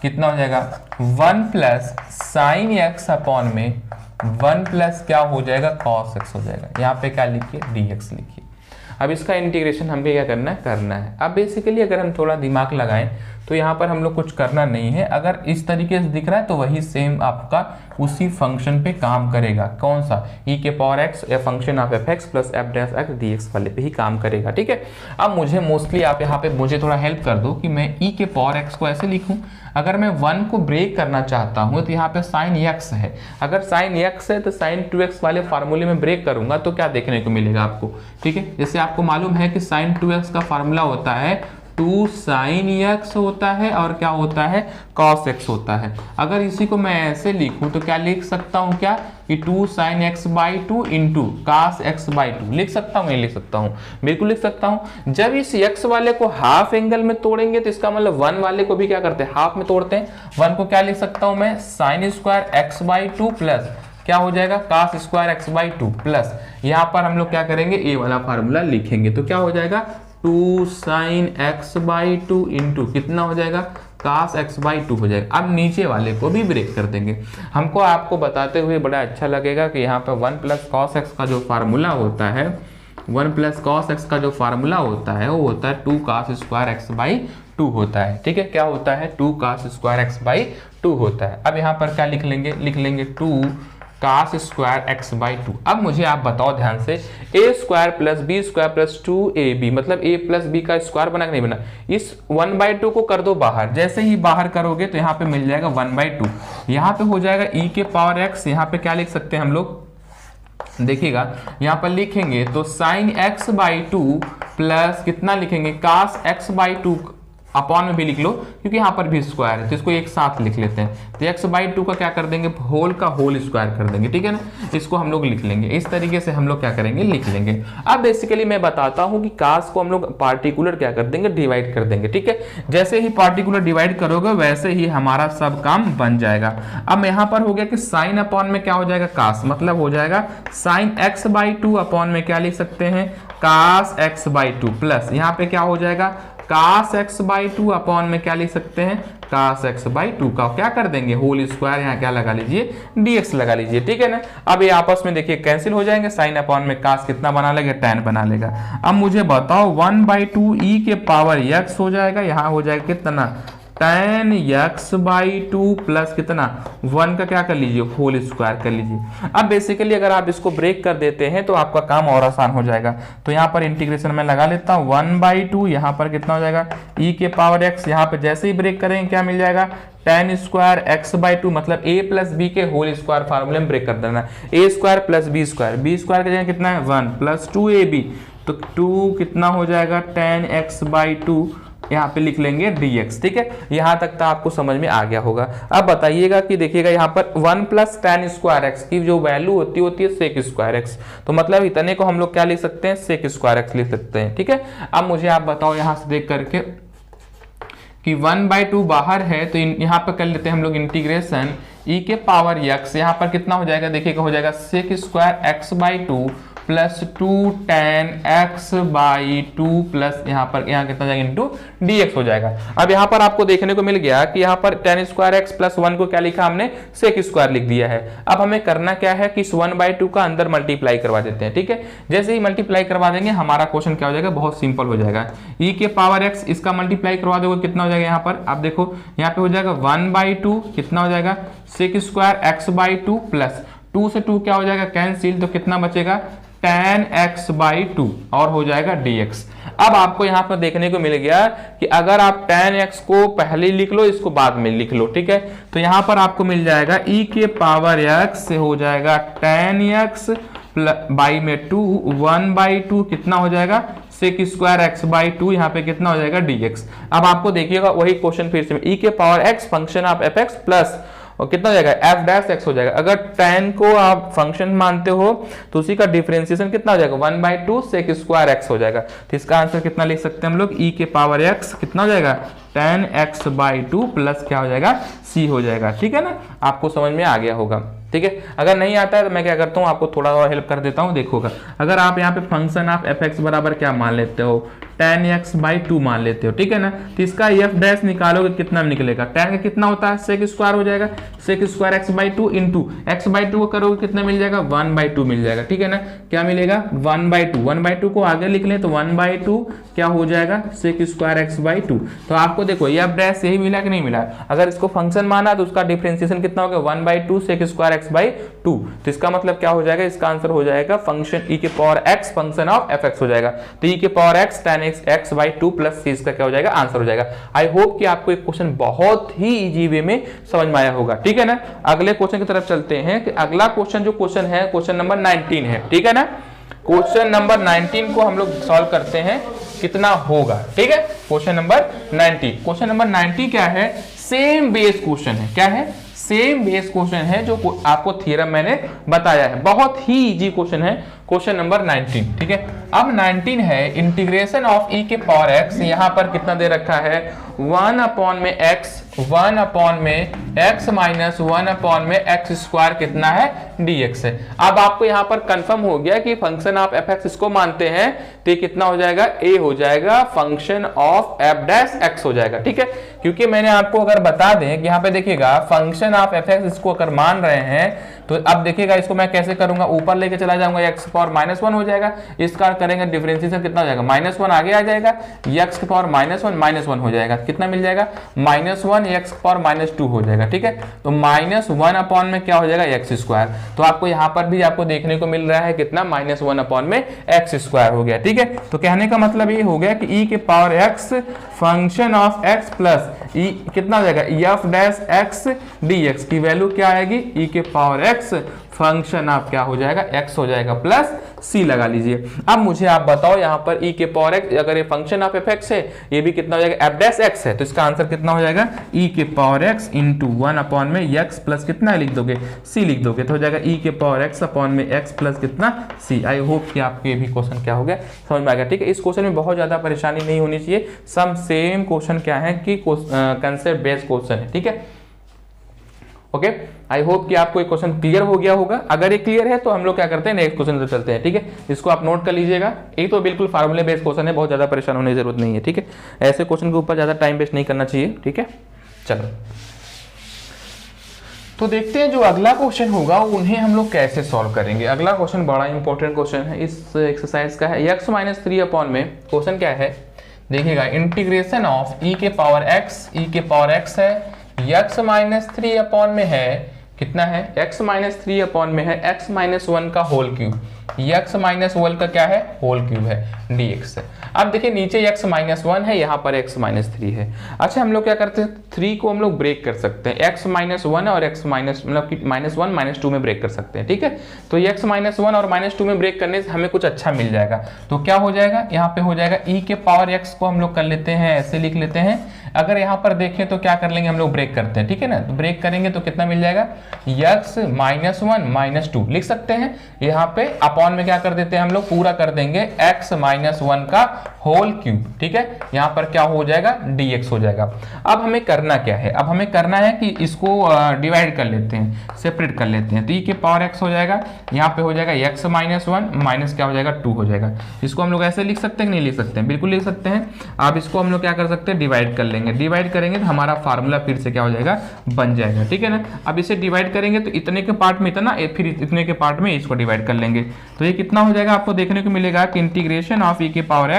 कितना हो जाएगा 1 प्लस साइन एक्स अपॉन में 1 प्लस क्या हो जाएगा कॉस एक्स हो जाएगा। यहाँ पे क्या लिखिए, dx लिखिए। अब इसका इंटीग्रेशन हमको क्या करना है। अब बेसिकली अगर हम थोड़ा दिमाग लगाएं तो यहाँ पर हम लोग कुछ करना नहीं है। अगर इस तरीके से दिख रहा है तो वही सेम आपका उसी फंक्शन पे काम करेगा। कौन सा, e के पावर x या function of f x plus F dash x dx वाले पे ही काम करेगा। ठीक है, अब मुझे मोस्टली आप यहाँ पे मुझे थोड़ा हेल्प कर दो कि मैं e के पावर x को ऐसे लिखूँ। अगर मैं 1 को ब्रेक करना चाहता हूँ तो यहाँ पे साइन x है, अगर साइन x है तो साइन 2x वाले फार्मूले में ब्रेक करूंगा तो क्या देखने को मिलेगा आपको। ठीक है, जैसे आपको मालूम है कि साइन 2x का फार्मूला होता है 2 साइन x होता है और क्या होता है cos x होता है। अगर इसी को मैं ऐसे लिखूं तो क्या लिख सकता हूं, क्या कि 2 sine x by 2 into cos x by 2 लिख सकता हूं, नहीं लिख सकता हूं, बिल्कुल लिख सकता हूं। जब इस x वाले को हाफ एंगल में तोड़ेंगे तो इसका मतलब 1 वाले को भी क्या करते हैं, हाफ में तोड़ते हैं। 1 को क्या लिख सकता हूं मैं, sine square x by 2 plus क्या हो जाएगा cos square x by 2 plus यहाँ पर हम लोग क्या करेंगे, ए वाला फार्मूला लिखेंगे तो क्या हो जाएगा 2 साइन x बाई 2 इंटू कितना हो जाएगा cos x बाई 2 हो जाएगा। अब नीचे वाले को भी ब्रेक कर देंगे। हमको आपको बताते हुए बड़ा अच्छा लगेगा कि यहाँ पर 1 प्लस कॉस एक्स का जो फार्मूला होता है, 1 प्लस कॉस एक्स का जो फार्मूला होता है वो होता है 2 cos स्क्वायर x बाई 2 होता है। ठीक है, क्या होता है 2 cos स्क्वायर x बाई 2 होता है। अब यहाँ पर क्या लिख लेंगे 2 cos स्क्वायर x बाई 2। अब मुझे आप बताओ ध्यान से, a square plus b square plus 2ab मतलब a प्लस बी का स्क्वायर बना कि नहीं बना। इस 1/2 को कर दो बाहर, जैसे ही बाहर करोगे तो यहाँ पे मिल जाएगा 1/2, यहाँ पे हो जाएगा e के पावर x। यहाँ पे क्या लिख सकते हैं हम लोग, देखिएगा यहाँ पर लिखेंगे तो साइन x बाई 2 प्लस कितना लिखेंगे cos x बाई 2 अपॉन में भी लिख लो क्योंकि यहाँ पर भी स्क्वायर है तो इसको एक साथ लिख लेते हैं। तो x बाई 2 का क्या कर देंगे, होल का होल स्क्वायर कर देंगे। ठीक है ना, इसको हम लोग लिख लेंगे। इस तरीके से हम लोग क्या करेंगे, लिख लेंगे। अब बेसिकली मैं बताता हूँ कि cos को हम लोग पार्टिकुलर क्या कर देंगे, डिवाइड कर देंगे। ठीक है, जैसे ही पार्टिकुलर डिवाइड करोगे वैसे ही हमारा सब काम बन जाएगा। अब यहाँ पर हो गया कि साइन अपॉन में क्या हो जाएगा cos, मतलब हो जाएगा साइन x बाई 2 अपॉन में क्या लिख सकते हैं cos x बाई 2 प्लस यहाँ पे क्या हो जाएगा cos x बाई 2 अपॉन में क्या लिख सकते हैं cos x बाई 2 का क्या कर देंगे होल स्क्वायर, यहाँ क्या लगा लीजिए dx लगा लीजिए। ठीक है ना, अब ये आपस में देखिए कैंसिल हो जाएंगे, साइन अपॉन में cos कितना बना लेगा, tan बना लेगा। अब मुझे बताओ 1/2 e के पावर x हो जाएगा, यहाँ हो जाएगा कितना tan x बाई 2 प्लस कितना 1 का क्या कर लीजिए होल स्क्वायर कर लीजिए। अब बेसिकली अगर आप इसको ब्रेक कर देते हैं तो आपका काम और आसान हो जाएगा। तो यहाँ पर इंटीग्रेशन में लगा लेता हूँ 1/2, यहाँ पर कितना हो जाएगा e के पावर x, यहाँ पे जैसे ही ब्रेक करेंगे क्या मिल जाएगा tan स्क्वायर x बाई 2 मतलब a प्लस बी के होल स्क्वायर फार्मूले में ब्रेक कर देना, a square plus b square, b square का जगह कितना है 1 प्लस 2ab तो 2 कितना हो जाएगा tan x बाई 2, यहाँ पे लिख लेंगे dx। ठीक है, यहाँ तक तो आपको समझ में आ गया होगा। अब बताइएगा कि देखिएगा यहाँ पर 1 प्लस tan स्क्वायर x की जो वैल्यू होती है sec स्क्वायर x, तो मतलब इतने को हम लोग क्या लिख सकते हैं sec स्क्वायर x लिख सकते हैं। ठीक है, अब मुझे आप बताओ यहाँ से देख करके कि 1/2 बाहर है तो यहाँ पे कर लेते हैं हम लोग इंटीग्रेशन e के पावर x, यहाँ पर कितना हो जाएगा देखिएगा हो जाएगा sec square x by 2 plus 2 tan x by 2 plus यहाँ कितना जाएगा इंटू dx हो जाएगा। अब यहाँ पर आपको देखने को मिल गया कि यहाँ पर tan स्क्वायर x प्लस 1 को क्या लिखा हमने, sec स्क्वायर लिख दिया है। अब हमें करना क्या है कि इस 1/2 का अंदर मल्टीप्लाई करवा देते हैं, ठीक है। जैसे ही मल्टीप्लाई करवा देंगे हमारा क्वेश्चन क्या हो जाएगा, बहुत सिंपल हो जाएगा। e के पावर x इसका मल्टीप्लाई करवा दोगे कितना हो जाएगा, यहाँ पर आप देखो यहाँ पे हो जाएगा 1/2 कितना हो जाएगा sec square x by 2 plus 2 से 2 क्या हो जाएगा कैंसिल, तो कितना बचेगा tan x बाई 2 और हो जाएगा dx। अब आपको यहाँ पर देखने को मिल गया कि अगर आप tan x को पहले लिख लो, इसको बाद में लिख लो, ठीक है। तो यहाँ पर आपको मिल जाएगा e के पावर x से हो जाएगा tan x बाई में 2 1/2 कितना हो जाएगा sec स्क्वायर x बाई 2, यहाँ पे कितना हो जाएगा dx। अब आपको देखिएगा वही क्वेश्चन फिर से, e के power x function of fx plus और कितना हो जाएगा f डैश x हो जाएगा। अगर tan को आप फंक्शन मानते हो तो उसी का डिफरेंशिएशन कितना हो जाएगा 1/2 sec स्क्वायर x हो जाएगा। तो इसका आंसर कितना लिख सकते हैं हम लोग, e के पावर x कितना हो जाएगा tan x बाई 2 प्लस क्या हो जाएगा c हो जाएगा, ठीक है ना। आपको समझ में आ गया होगा, ठीक है। अगर नहीं आता है तो मैं क्या करता हूँ आपको थोड़ा और हेल्प कर देता हूँ। देखोगा अगर आप यहाँ पे फंक्शन ऑफ fx बराबर क्या मान लेते हो, tan x बाई 2 मान लेते हो, ठीक है ना। तो इसका f डैश निकालोगे कितना निकलेगा, tan का कितना होता है sec स्क्वायर हो जाएगा, sec square x by 2 into x by 2 को करोगे कितना मिल जाएगा 1/2 मिल जाएगा, ठीक है ना। क्या मिलेगा 1/2 को आगे लिख लें तो 1/2 क्या हो जाएगा sec स्क्वायर x बाई 2। तो आपको देखो f डैश यही मिला कि नहीं मिला, अगर इसको फंक्शन माना तो उसका डिफरेंशिएशन कितना होगा 1/2 sec स्क्वायर x बाई 2। तो इसका मतलब क्या हो जाएगा, इसका आंसर हो जाएगा फंक्शन e के power x function of fx हो जाएगा। तो e के power x tan x by 2 plus c इसका क्या हो जाएगा आंसर हो जाएगा। आई होप कि आपको एक क्वेश्चन बहुत ही इजी वे में समझ में आया होगा, ठीक है ना। अगले क्वेश्चन की तरफ चलते हैं कि अगला क्वेश्चन जो क्वेश्चन है क्वेश्चन नंबर 19 है, ठीक है ना। क्वेश्चन नंबर 19 को हम लोग सॉल्व करते हैं कितना होगा, ठीक है। क्वेश्चन नंबर 90, क्वेश्चन नंबर 90 क्या है, सेम बेस क्वेश्चन है। क्या है, सेम बेस क्वेश्चन है जो आपको थ्योरम मैंने बताया है, बहुत ही इजी क्वेश्चन है। क्वेश्चन नंबर 19, ठीक है। अब 19 है इंटीग्रेशन ऑफ e के पावर x, यहाँ पर कितना दे रखा है 1 अपॉन में x माइनस 1 अपॉन में x स्क्वायर कितना है dx है। अब आपको यहाँ पर कंफर्म हो गया कि फंक्शन ऑफ fx इसको मानते हैं तो ये कितना हो जाएगा, a हो जाएगा function of f dash x हो जाएगा, ठीक है। क्योंकि मैंने आपको अगर बता दें कि यहाँ पे देखिएगा फंक्शन ऑफ fx इसको अगर मान रहे हैं तो अब देखिएगा इसको मैं कैसे करूंगा, ऊपर लेके चला जाऊंगा x पावर -1 हो जाएगा, इसका करेंगे डिफरेंशिएशन कितना हो जाएगा -1 आगे आ जाएगा, x पावर -1 हो जाएगा, कितना मिल जाएगा -1 x पावर -2 हो जाएगा, ठीक है। तो -1 अपॉन में क्या हो जाएगा x स्क्वायर। तो आपको यहाँ पर भी आपको देखने को मिल रहा है कितना -1 अपॉन में x स्क्वायर हो गया, ठीक है। तो कहने का मतलब ये हो गया कि e के power x function of x plus e कितना हो जाएगा f डैश x dx की वैल्यू क्या आएगी, e के पावर x फंक्शन आप क्या हो जाएगा x हो जाएगा प्लस c लगा लीजिए। अब मुझे आप बताओ यहाँ पर e के पावर x अगर ये फंक्शन ऑफ fx है ये भी कितना हो जाएगा f डैश x है, तो इसका आंसर कितना हो जाएगा e के पावर x इंटू 1 अपॉन में x प्लस कितना लिख दोगे c लिख दोगे, तो हो जाएगा e के पावर x अपॉन में x प्लस कितना c। आई होप कि आपके भी क्वेश्चन क्या हो गया समझ में आ गया, ठीक है। इस क्वेश्चन में बहुत ज्यादा परेशानी नहीं होनी चाहिए, सम सेम क्वेश्चन क्या है कि कंसेप्ट बेस्ड क्वेश्चन है, ठीक है। ओके, आई होप कि आपको एक क्वेश्चन क्लियर हो गया होगा। अगर ये क्लियर है तो हम लोग क्या करते हैं नेक्स्ट क्वेश्चन पे चलते हैं, ठीक है। इसको आप नोट कर लीजिएगा, ये तो बिल्कुल फार्मूले बेस्ड क्वेश्चन है, बहुत ज्यादा परेशान होने की जरूरत नहीं है, ठीक है। ऐसे क्वेश्चन के ऊपर ज्यादा टाइम वेस्ट नहीं करना चाहिए, ठीक है। चलो तो देखते हैं जो अगला क्वेश्चन होगा उन्हें हम लोग कैसे सॉल्व करेंगे। अगला क्वेश्चन बड़ा इंपॉर्टेंट क्वेश्चन है इस एक्सरसाइज का है, x माइनस 3 अपॉन में क्वेश्चन क्या है देखिएगा, इंटीग्रेशन ऑफ e के पावर x है, x माइनस 3 अपॉन में है कितना है, x माइनस 3 अपॉन में है x माइनस 1 का होल क्यूब, x माइनस 1 का क्या है होल क्यूब है dx है। अब देखिए नीचे x माइनस 1 है, यहाँ पर x माइनस 3 है। अच्छा हम लोग क्या करते हैं 3 को हम लोग ब्रेक कर सकते हैं, x माइनस 1 और x माइनस मतलब कि -1 -2 में ब्रेक कर सकते हैं, ठीक है। तो x माइनस 1 और -2 में ब्रेक करने से हमें कुछ अच्छा मिल जाएगा। तो क्या हो जाएगा यहाँ पे हो जाएगा e के पावर x को हम लोग कर लेते हैं ऐसे लिख लेते हैं। अगर यहाँ पर देखें तो क्या कर लेंगे हम लोग ब्रेक करते हैं, ठीक है ना। तो ब्रेक करेंगे तो कितना मिल जाएगा x -1 -2 लिख सकते हैं यहाँ पे अपॉन अपॉन में क्या कर देते हैं हम लोग, पूरा कर देंगे x माइनस 1 का होल क्यूब। ठीक है, यहाँ पर क्या हो जाएगा, dx हो जाएगा। अब हमें करना क्या है, अब हमें करना है कि इसको डिवाइड कर लेते हैं, सेपरेट कर लेते हैं। तो e के पावर x हो जाएगा, यहाँ पे हो जाएगा x माइनस 1 माइनस क्या हो जाएगा 2 हो जाएगा। इसको हम लोग ऐसे लिख सकते हैं कि नहीं लिख सकते हैं, बिल्कुल लिख सकते हैं। अब इसको हम लोग क्या कर सकते हैं, डिवाइड कर लेंगे। डिवाइड करेंगे तो हमारा फार्मूला फिर से क्या हो जाएगा, बन जाएगा। ठीक है ना, अब इसे डिवाइड करेंगे तो इतने के पार्ट में इतना, फिर इतने के पार्ट में इसको डिवाइड कर लेंगे। तो ये कितना हो जाएगा, आपको देखने को मिलेगा कि इंटीग्रेशन ऑफ e के पावर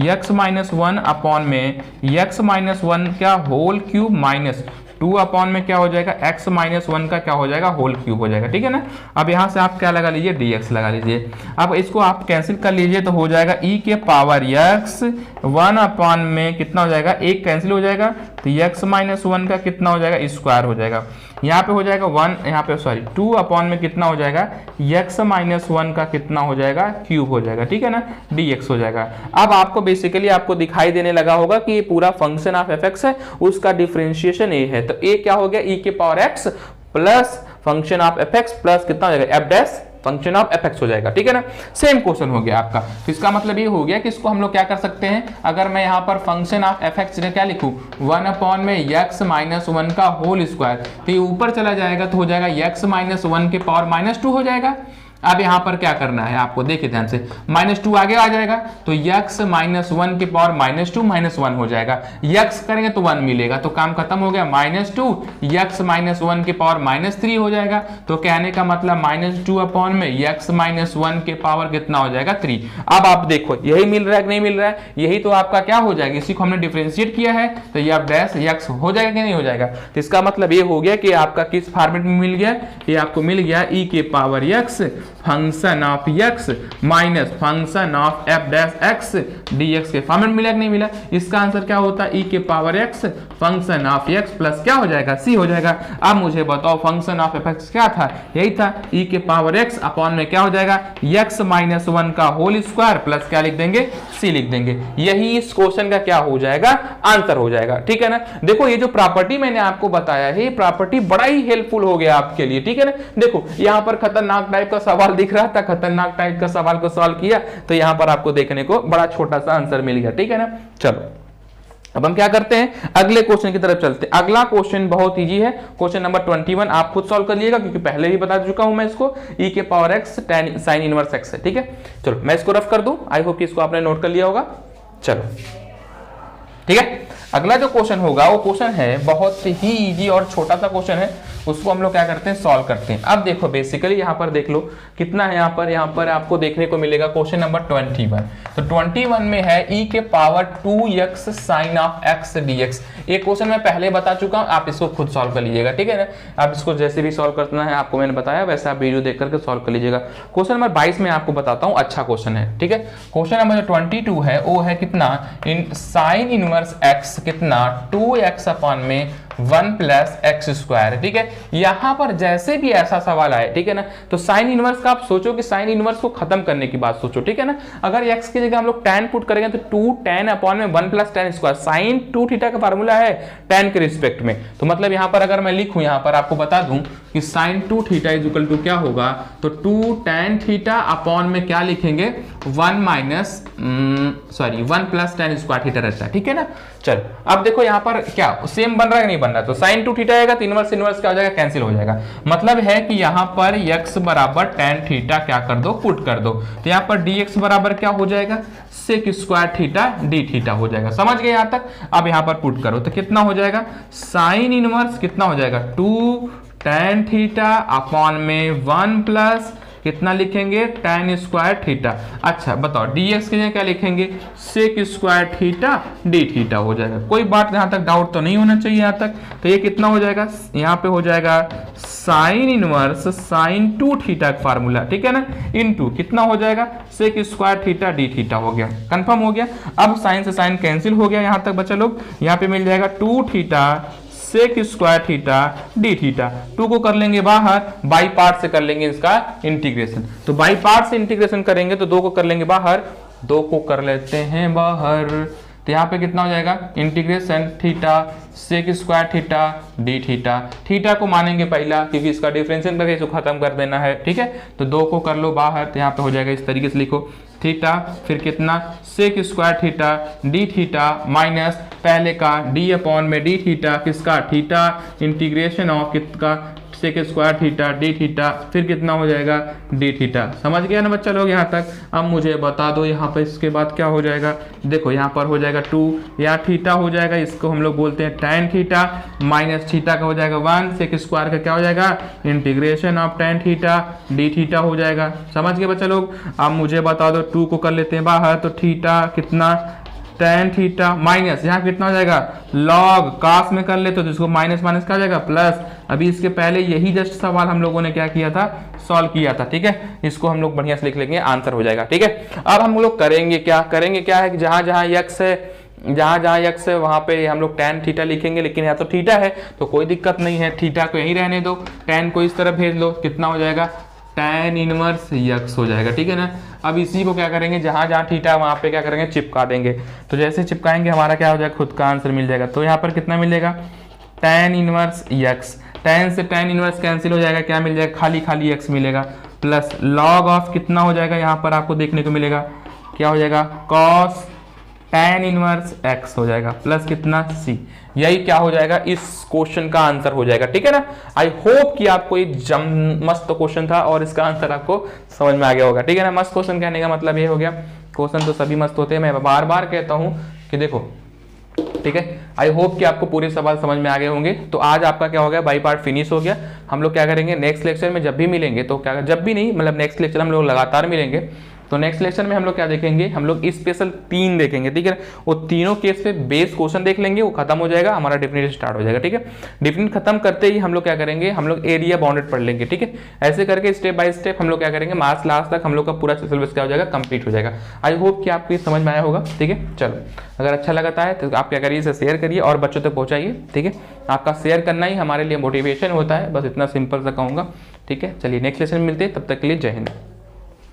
x माइनस 1 अपॉन में x माइनस 1 क्या होल क्यूब माइनस 2 अपॉन में क्या हो जाएगा, x माइनस 1 का क्या हो जाएगा, होल क्यूब हो जाएगा। ठीक है ना, अब यहाँ से आप क्या लगा लीजिए, dx लगा लीजिए। अब इसको आप कैंसिल कर लीजिए तो हो जाएगा e के पावर x 1 अपॉन में कितना हो जाएगा, एक कैंसिल हो जाएगा तो x माइनस 1 का कितना हो जाएगा, स्क्वायर हो जाएगा। यहाँ पे हो जाएगा 1, यहाँ पे सॉरी 2 अपॉन में कितना हो जाएगा, x माइनस 1 का कितना हो जाएगा, क्यूब हो जाएगा। ठीक है ना, dx हो जाएगा। अब आपको बेसिकली आपको दिखाई देने लगा होगा कि ये पूरा फंक्शन ऑफ fx है, उसका डिफरेंशिएशन a है। तो a क्या हो गया, e के power x plus function of fx plus कितना हो जाएगा, f dash function of fx हो जाएगा। ठीक है ना, सेम क्वेश्चन हो गया आपका। तो इसका मतलब ये हो गया कि इसको हम लोग क्या कर सकते हैं, अगर मैं यहाँ पर फंक्शन ऑफ fx क्या लिखूं, 1 अपॉन में x माइनस 1 का होल स्क्वायर, तो ये ऊपर चला जाएगा तो हो जाएगा x माइनस 1 के पावर माइनस 2 हो जाएगा। अब यहाँ पर क्या करना है आपको, देखिए ध्यान से, माइनस 2 आगे आ जाएगा तो x माइनस 1 के पावर माइनस 2 माइनस 1 हो जाएगा। x करेंगे तो 1 मिलेगा, तो काम खत्म हो गया। माइनस 2 x माइनस 1 के पावर माइनस 3 हो जाएगा। तो कहने का मतलब माइनस 2 अपॉन में x माइनस 1 के पावर कितना हो जाएगा, 3। अब आप देखो यही मिल रहा है कि नहीं मिल रहा है, यही तो आपका क्या हो जाएगा, इसी को हमने डिफरेंशिएट किया है तो ये आप डैश x हो जाएगा कि नहीं हो जाएगा। तो इसका मतलब ये हो गया कि आपका किस फॉर्मेट में मिल गया, ये आपको मिल गया e के power x function of x minus function of f dash x dx के फॉर्मेट मिला कि नहीं मिला। इसका आंसर क्या होता है, e के power x function of x plus क्या हो जाएगा, c हो जाएगा। अब मुझे बताओ फंक्शन ऑफ fx क्या था, यही था e के पावर x अपॉन में क्या हो जाएगा, x माइनस 1 का होल स्क्वायर प्लस क्या लिख देंगे, c लिख देंगे। यही इस क्वेश्चन का क्या हो जाएगा, आंसर हो जाएगा। ठीक है ना, देखो ये जो प्रॉपर्टी मैंने आपको बताया है, ये प्रॉपर्टी बड़ा ही हेल्पफुल हो गया आपके लिए। ठीक है ना, देखो यहाँ पर खतरनाक टाइप का सवाल दिख रहा था, खतरनाक टाइप का सवाल को सॉल्व किया तो यहां पर आपको देखने को बड़ा छोटा सा आंसर मिल गया। ठीक है ना, चलो अब हम क्या करते हैं, अगले क्वेश्चन की तरफ चलते हैं। अगला क्वेश्चन बहुत इजी है, क्वेश्चन नंबर 21 आप खुद सॉल्व कर लीजिएगा क्योंकि पहले ही बता चुका हूं मैं इसको, e के power x tan sin inverse x है। ठीक है, चलो मैं इसको रफ कर दूं, आई होप कि इसको आपने नोट कर लिया होगा। चलो ठीक है, अगला जो क्वेश्चन होगा वो क्वेश्चन है बहुत ही इजी और छोटा सा क्वेश्चन है, उसको हम लोग क्या करते हैं, सॉल्व करते हैं। अब देखो बेसिकली यहाँ पर देख लो कितना है, यहाँ पर आपको देखने को मिलेगा क्वेश्चन नंबर 21। तो 21 में है e के power 2x sine of x dx। ये क्वेश्चन मैं पहले बता चुका हूँ, आप इसको खुद सॉल्व कर लीजिएगा। ठीक है ना, आप इसको जैसे भी सॉल्व करना है आपको मैंने बताया, वैसे आप वीडियो देख करके सॉल्व कर लीजिएगा। क्वेश्चन नंबर 22 में आपको बताता हूँ, अच्छा क्वेश्चन है। ठीक है, क्वेश्चन नंबर 22 है वो है कितना, इन साइन इनवर्स x कितना 2x अपॉन में 1 प्लस एक्स स्क्वायर। ठीक है, यहां पर जैसे भी ऐसा सवाल आए, ठीक है ना, तो साइन इनवर्स का आप सोचो कि साइन इनवर्स को खत्म करने की बात सोचो। ठीक है ना, अगर x की जगह हम लोग tan पुट करेंगे तो 2 tan अपॉन में 1 plus tan square, sine 2 theta का फार्मूला है tan के रिस्पेक्ट में। तो मतलब यहां पर अगर मैं लिखूं, यहां पर आपको बता दूं कि sine 2 theta is equal to क्या होगा, तो 2 tan थीटा अपॉन में क्या लिखेंगे 1 प्लस tan स्क्वायर थीटा रहता है। ठीक है ना, चलो अब देखो यहाँ पर क्या सेम बन रहा है कि नहीं बन रहा, तो साइन 2 थीटा आएगा तो इनवर्स इनवर्स क्या हो जाएगा, कैंसिल हो जाएगा। मतलब है कि यहाँ पर x बराबर tan थीटा क्या कर दो, पुट कर दो, तो यहाँ पर dx बराबर क्या हो जाएगा, sec square theta d theta हो जाएगा। समझ गए यहाँ तक। अब यहाँ पर पुट करो तो कितना हो जाएगा, साइन इनवर्स कितना हो जाएगा 2 tan थीटा अपॉन में 1 प्लस कितना लिखेंगे tan स्क्वायर थीटा। अच्छा बताओ dx के लिए क्या लिखेंगे, sec square theta d theta हो जाएगा। कोई बात यहाँ तक डाउट तो नहीं होना चाहिए यहाँ तक। तो ये कितना हो जाएगा, यहाँ पे हो जाएगा साइन इनवर्स साइन 2 थीटा का फार्मूला, ठीक है ना, इनटू कितना हो जाएगा sec square theta d theta हो गया, कंफर्म हो गया। अब साइन से साइन कैंसिल हो गया, यहाँ तक बचा लोग, यहाँ पे मिल जाएगा 2 theta sec square theta d theta. 2 को कर लेंगे बाहर, बाई पार्ट से कर लेंगे इसका इंटीग्रेशन। तो बाई पार्ट से इंटीग्रेशन करेंगे तो 2 को कर लेंगे बाहर, 2 को कर लेते हैं बाहर, तो यहाँ पे कितना हो जाएगा integration theta sec square theta d theta. Theta को मानेंगे पहला क्योंकि इसका डिफरेंशियल करके इसको खत्म कर देना है, ठीक है। तो 2 को कर लो बाहर, तो यहाँ पे हो जाएगा इस तरीके से लिखो थीटा, फिर कितना sec square theta d theta minus पहले का डी अपॉन में डी थीटा किसका थीटा इंटीग्रेशन ऑफ किसका sec square theta d theta, फिर कितना हो जाएगा डी थीटा। समझ गया ना बच्चा लोग यहाँ तक। अब मुझे बता दो यहाँ पर इसके बाद क्या हो जाएगा। देखो यहाँ पर हो जाएगा 2, यहाँ थीटा हो जाएगा, इसको हम लोग बोलते हैं tan थीटा माइनस थीटा का हो जाएगा 1, सेक स्क्वायर का क्या हो जाएगा integration of tan theta d theta हो जाएगा। समझ गए बच्चा लोग। अब मुझे बता दो 2 को कर लेते हैं बाहर, तो थीटा कितना tan थीटा माइनस यहाँ कितना हो जाएगा log काश में कर लेते तो इसको माइनस माइनस का हो जाएगा प्लस। अभी इसके पहले यही जस्ट सवाल हम लोगों ने क्या किया था सॉल्व किया था, ठीक है। इसको हम लोग बढ़िया से लिख लेंगे, आंसर हो जाएगा, ठीक है। अब हम लोग करेंगे क्या है कि जहां जहां x है x है वहां पे हम लोग tan थीटा लिखेंगे, लेकिन यहाँ तो थीटा है तो कोई दिक्कत नहीं है, थीटा को यहीं रहने दो, tan को इस तरफ भेज लो, कितना हो जाएगा tan इनवर्स x हो जाएगा, ठीक है ना। अब इसी को क्या करेंगे जहां जहां थीटा वहां पे क्या करेंगे चिपका देंगे, तो जैसे चिपकाएंगे हमारा क्या हो जाएगा खुद का आंसर मिल जाएगा। तो यहाँ पर कितना मिलेगा tan इनवर्स x, tan से tan इनवर्स कैंसिल हो जाएगा, क्या मिल जाएगा खाली खाली x मिलेगा प्लस log ऑफ कितना हो जाएगा यहाँ पर आपको देखने को मिलेगा क्या हो जाएगा cos tan इनवर्स x हो जाएगा प्लस कितना c। यही क्या हो जाएगा इस क्वेश्चन का आंसर हो जाएगा, ठीक है ना। आई होप कि आपको ये मस्त क्वेश्चन था और इसका आंसर आपको समझ में आ गया होगा, ठीक है ना। मस्त क्वेश्चन कहने का मतलब ये हो गया, क्वेश्चन तो सभी मस्त होते हैं, मैं बार बार कहता हूँ कि देखो, ठीक है। आई होप कि आपको पूरे सवाल समझ में आ गए होंगे। तो आज आपका क्या हो गया बाई पार्ट फिनिश हो गया। हम लोग क्या करेंगे नेक्स्ट लेक्चर में जब भी मिलेंगे, तो क्या जब भी नहीं मतलब नेक्स्ट लेक्चर हम लोग लगातार मिलेंगे, तो नेक्स्ट लेक्चर में हम लोग क्या देखेंगे, हम लोग स्पेशल 3 देखेंगे, ठीक है। वो तीनों केस पे बेस क्वेश्चन देख लेंगे, वो खत्म हो जाएगा, हमारा डेफिनेट स्टार्ट हो जाएगा, ठीक है। डेफिनेट खत्म करते ही हम लोग क्या करेंगे, हम लोग एरिया बाउंडेड पढ़ लेंगे, ठीक है। ऐसे करके स्टेप बाय स्टेप हम लोग क्या करेंगे, मार्च लास्ट तक हम लोग का पूरा सिलेबस क्या हो जाएगा कंप्लीट हो जाएगा। आई होप कि आपको ये समझ में आया होगा, ठीक है। चलो अगर अच्छा लगता है तो आप क्या करिए इसे शेयर करिए और बच्चों तक पहुंचाइए, ठीक है। आपका शेयर करना ही हमारे लिए मोटिवेशन होता है, बस इतना सिंपल सा कहूँगा, ठीक है। चलिए नेक्स्ट लेसन में मिलते हैं, तब तक के लिए जय हिंद।